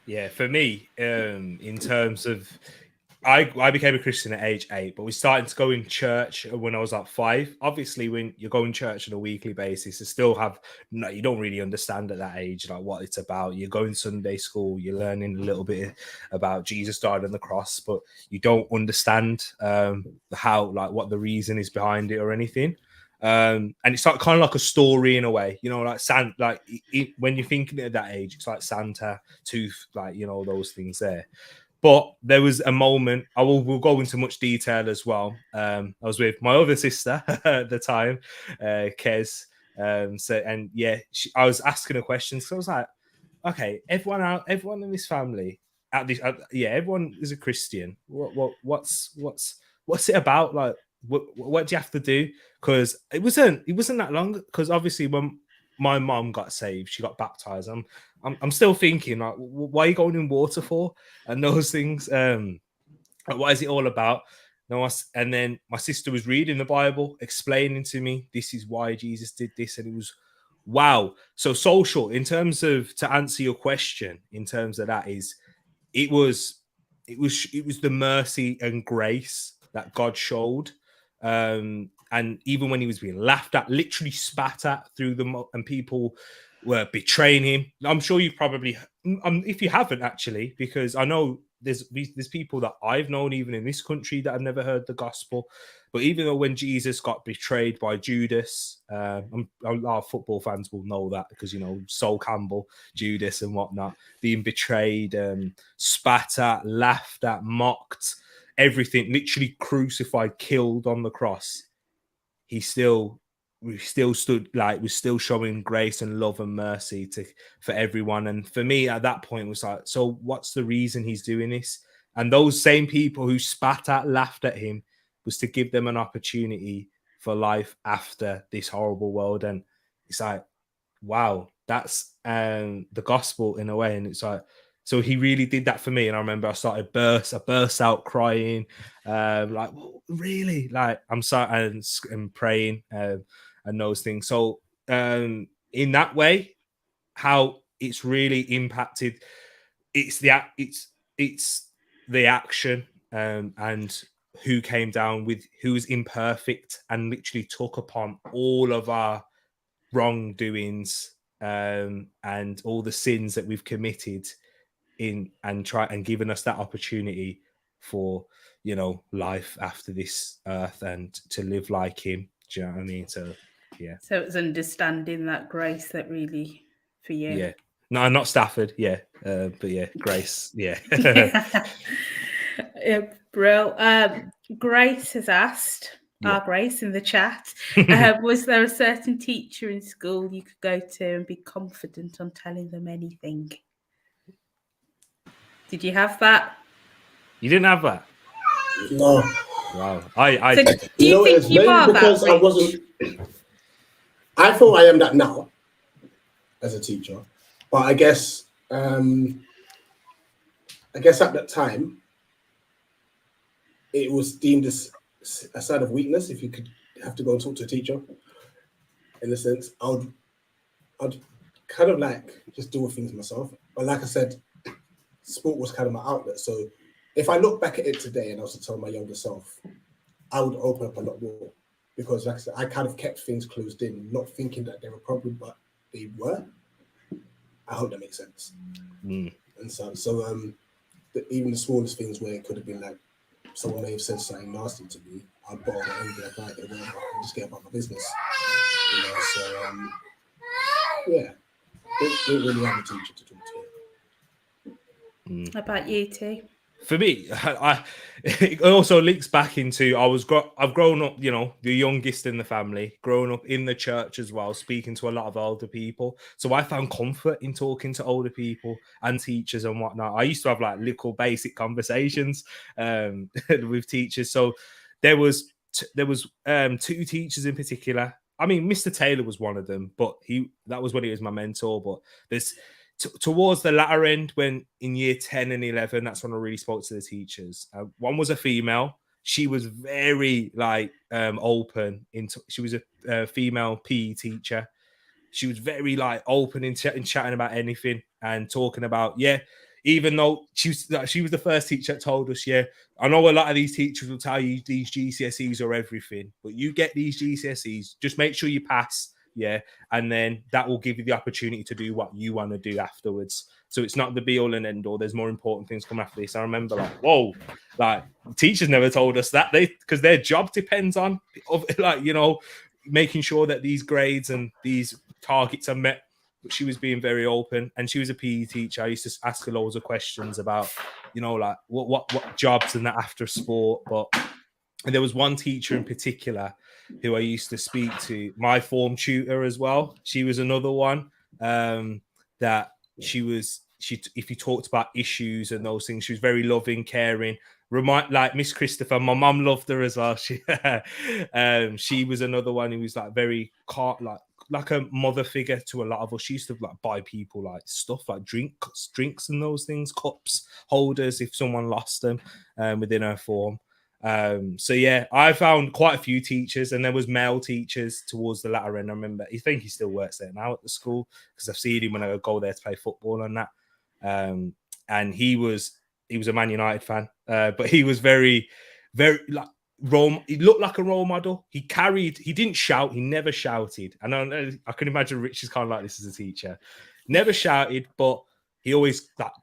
B: Yeah, for me, in terms of, I became a Christian at age 8, but we started to go in church when I was like 5. Obviously, when you're going to church on a weekly basis, you don't really understand at that age like what it's about. You're going Sunday school, you're learning a little bit about Jesus died on the cross, but you don't understand how, like, what the reason is behind it or anything. And it's like kind of like a story in a way, like when you're thinking at that age, it's like Santa, Tooth, like, those things there. But there was a moment, we'll go into much detail as well. I was with my other sister at the time, Kez. I was asking her questions. So I was like, okay, everyone in this family, everyone is a Christian. What's it about? Like, what do you have to do? Because it wasn't that long. Because obviously, when my mom got saved, she got baptized. I'm still thinking, like, why are you going in water for? And those things. What is it all about? And then my sister was reading the Bible, explaining to me, this is why Jesus did this. And it was, wow. So Social, in terms of, to answer your question, in terms of that, is it was the mercy and grace that God showed. And even when he was being laughed at, literally spat at through the and people were betraying him. I'm sure you probably, if you haven't actually, because I know there's people that I've known even in this country that have never heard the gospel. But even though when Jesus got betrayed by Judas, a lot of football fans will know that because, you know, Sol Campbell, Judas and whatnot, being betrayed, spat at, laughed at, mocked, everything, literally crucified, killed on the cross. We still stood, like, was still showing grace and love and mercy for everyone. And for me at that point was like, so what's the reason he's doing this? And those same people who spat at, laughed at him, was to give them an opportunity for life after this horrible world. And it's like, wow, that's the gospel in a way. And it's like, so he really did that for me. And I remember I burst out crying, like, well, really, like, I'm sorry, and praying, and those things. So in that way, how it's really impacted, it's the action, and who came down with, who was imperfect and literally took upon all of our wrongdoings, and all the sins that we've committed in, and given us that opportunity for, you know, life after this earth and to live like him. Do you know what I mean? So yeah.
C: So it was understanding that grace that really, for you.
B: Yeah. No, not Stafford. Yeah. But yeah, grace. Yeah.
C: Yeah, Brill. Grace has asked, our Grace in the chat, was there a certain teacher in school you could go to and be confident on telling them anything? Did you have that?
B: You didn't have that?
A: No.
B: Wow. I
C: So
B: did.
C: do you think you are
A: because
C: that?
A: I wasn't. I thought I am that now as a teacher, but I guess at that time it was deemed as a sign of weakness if you could have to go and talk to a teacher. In a sense, I'd kind of like just do things myself. But like I said, sport was kind of my outlet. So if I look back at it today and I was to tell my younger self, I would open up a lot more, because like I said, I kind of kept things closed in, not thinking that they were a problem, but they were. I hope that makes sense. And so even the smallest things where it could have been like someone may have said something nasty to me, I'd bottle that and be like, right, whatever, and just get about my business. You know, so yeah, didn't really have a teacher to talk to.
C: How about you two?
B: For me, it also links back into I've grown up, you know, the youngest in the family, grown up in the church as well, speaking to a lot of older people. So I found comfort in talking to older people and teachers and whatnot. I used to have like little basic conversations with teachers. So there was two teachers in particular. I mean, Mr. Taylor was one of them, but that was when he was my mentor. But there's towards the latter end, when in year 10 and 11, that's when I really spoke to the teachers. One was a female. She was very like open. She was a female PE teacher. She was very like open in chatting about anything and talking about, even though she was the first teacher that told us, I know a lot of these teachers will tell you these GCSEs are everything, but you get these GCSEs, just make sure you pass. And then that will give you the opportunity to do what you want to do afterwards. So it's not the be all and end all. There's more important things come after this. I remember like, whoa, like teachers never told us that, because their job depends on, like, you know, making sure that these grades and these targets are met. But she was being very open, and she was a PE teacher. I used to ask her loads of questions about, you know, like what jobs and that after sport. And there was one teacher in particular who I used to speak to, my form tutor as well. She was another one that if you talked about issues and those things, she was very loving, caring. Like Miss Christopher, my mum loved her as well. She was another one who was like very like a mother figure to a lot of us. She used to like buy people like stuff like drinks and those things, cups, holders if someone lost them within her form. So yeah, I found quite a few teachers, and there was male teachers towards the latter end. I remember, I think he still works there now at the school, because I've seen him when I go there to play football and that. And he was a Man United fan, but he was very, very like He looked like a role model. He didn't shout, he never shouted. And I can imagine Rich is kind of like this as a teacher. Never shouted, but he always got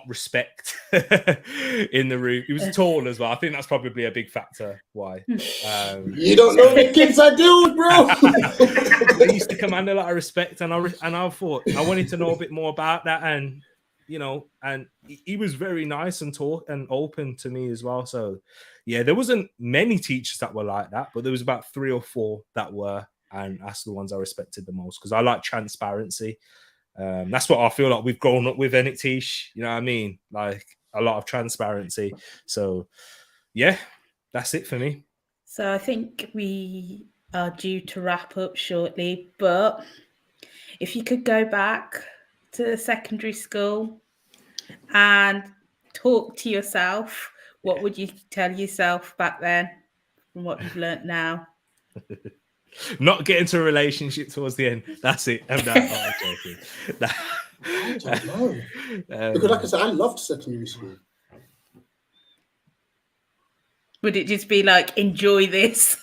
B: respect in the room. He was tall as well. I think that's probably a big factor why.
A: You don't know the kids I deal with, bro.
B: I used to command a lot of respect, and I thought I wanted to know a bit more about that, and and he was very nice and open to me as well. So yeah, there wasn't many teachers that were like that, but there was about 3 or 4 that were, and that's the ones I respected the most because I like transparency. That's what I feel like we've grown up with, innit, Tish? You know what I mean? Like a lot of transparency. So yeah, that's it for me.
C: So I think we are due to wrap up shortly, but if you could go back to secondary school and talk to yourself, what would you tell yourself back then from what you've learnt now?
B: Not get into a relationship towards the end. That's it. I'm joking.
A: I don't know. Because like I said, I loved secondary school.
C: Would it just be like, enjoy this?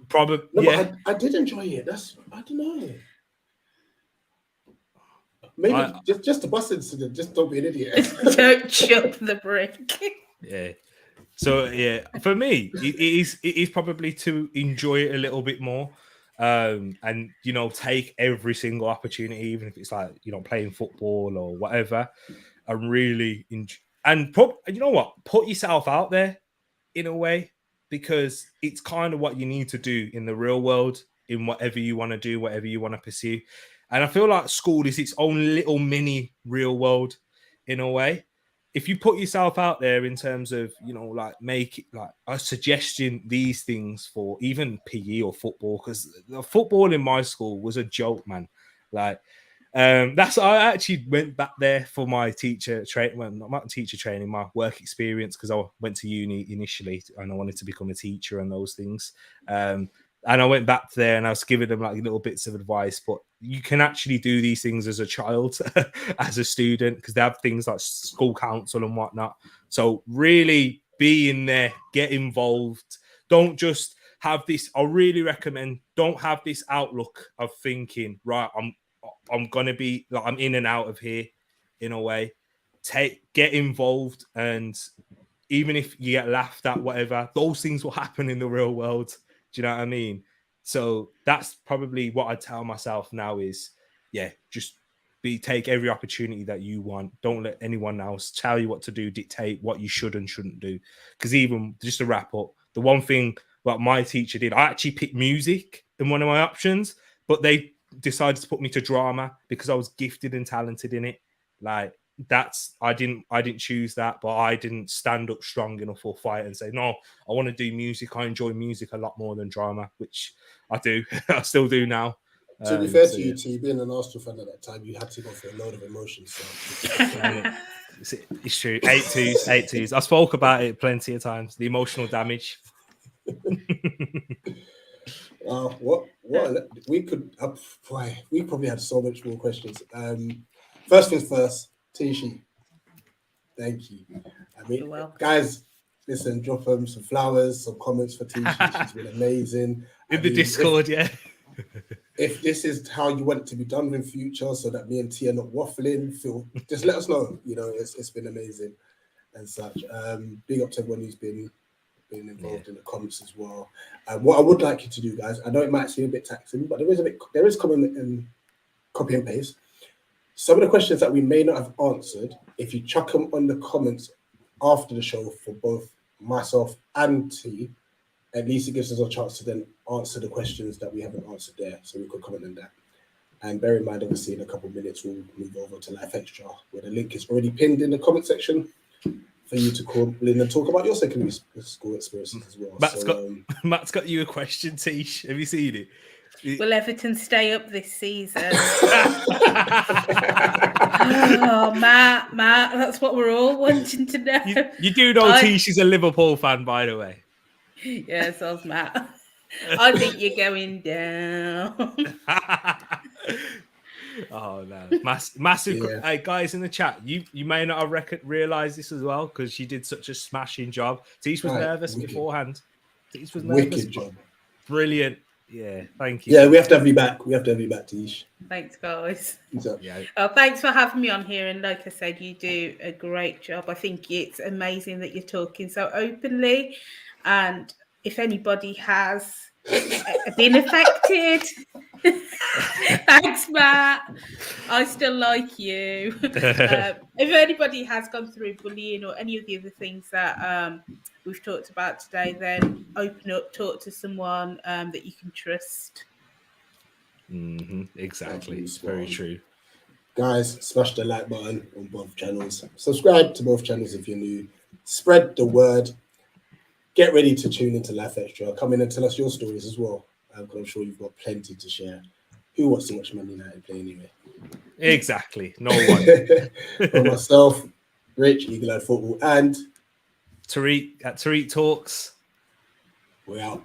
B: Probably.
A: No,
B: yeah.
A: but I did enjoy it. I don't know. Maybe just a bus incident. Just don't be an idiot.
C: Don't chop the brick.
B: Yeah. So yeah, for me, it is probably to enjoy it a little bit more, and take every single opportunity, even if it's like playing football or whatever, and really put yourself out there in a way, because it's kind of what you need to do in the real world, in whatever you want to do, whatever you want to pursue. And I feel like school is its own little mini real world in a way. If you put yourself out there in terms of, make it like a suggestion, these things for even PE or football, because the football in my school was a joke, man. Like, I actually went back there for my teacher training, well, not my teacher training, my work experience, because I went to uni initially and I wanted to become a teacher and those things. And I went back there and I was giving them like little bits of advice, but you can actually do these things as a child, as a student, because they have things like school council and whatnot. So really be in there, get involved. Don't just have this. I really recommend, don't have this outlook of thinking, right, I'm going to be like, I'm in and out of here in a way. Get involved. And even if you get laughed at, whatever, those things will happen in the real world. Do you know what I mean? So that's probably what I tell myself now is, just take every opportunity that you want. Don't let anyone else tell you what to do, dictate what you should and shouldn't do. Because even just to wrap up, the one thing that my teacher did, I actually picked music in one of my options, but they decided to put me to drama because I was gifted and talented in it. Like, I didn't choose that, but I didn't stand up strong enough or fight and say, no, I want to do music. I enjoy music a lot more than drama, which I do. I still do now.
A: To be fair to you, T, being an Arsenal fan at that time, you had to go through a load of emotions. So.
B: It's true. 8-2s. I spoke about it plenty of times. The emotional damage.
A: What we could we probably had so much more questions. First things first, Tishi, thank you. I mean, guys, listen, drop some flowers, some comments for Tishi. She's been amazing
B: in the Discord.
A: If this is how you want it to be done in future, so that me and T are not waffling, just let us know. It's been amazing and such. Big up to everyone who's been involved in the comments as well. What I would like you to do, guys, I know it might seem a bit taxing, but there is comment and copy and paste. Some of the questions that we may not have answered, if you chuck them on the comments after the show for both myself and T, at least it gives us a chance to then answer the questions that we haven't answered there, so we could comment on that. And bear in mind, obviously, in a couple of minutes, we'll move over to Life Extra, where the link is already pinned in the comment section for you to call in and talk about your secondary school experiences as well.
B: Matt's got you a question, Tish. Have you seen it?
C: Will Everton stay up this season? Oh, Matt, that's what we're all wanting to know.
B: You do know Tish is a Liverpool fan, by the way.
C: Yeah, so's Matt. I think you're going down.
B: Oh no, massive!
A: Yeah.
B: Hey guys in the chat, you may not have realized this as well because she did such a smashing job. Tish was
A: Right,
B: nervous
A: wicked.
B: beforehand. Tish was nervous.
A: Wicked job.
B: Brilliant. Yeah, thank you.
A: Yeah, we have to have you back. We have to have you back, Tish.
C: Thanks, guys.
A: So,
B: Yeah.
C: Thanks for having me on here. And like I said, you do a great job. I think it's amazing that you're talking so openly. And if anybody has been affected, thanks, Matt. I still like you. If anybody has gone through bullying or any of the other things that we've talked about today, then open up, talk to someone that you can trust.
B: Exactly. It's very true.
A: guys, smash the like button on both channels. Subscribe to both channels if you're new. Spread the word. Get ready to tune into Life Extra. Come in and tell us your stories as well. Because I'm sure you've got plenty to share. Who wants to watch Man United play anyway?
B: Exactly. No one.
A: For myself, Rich, Eagle Eye Football, and
B: TEREAK at TEREAK Talks.
A: we're out.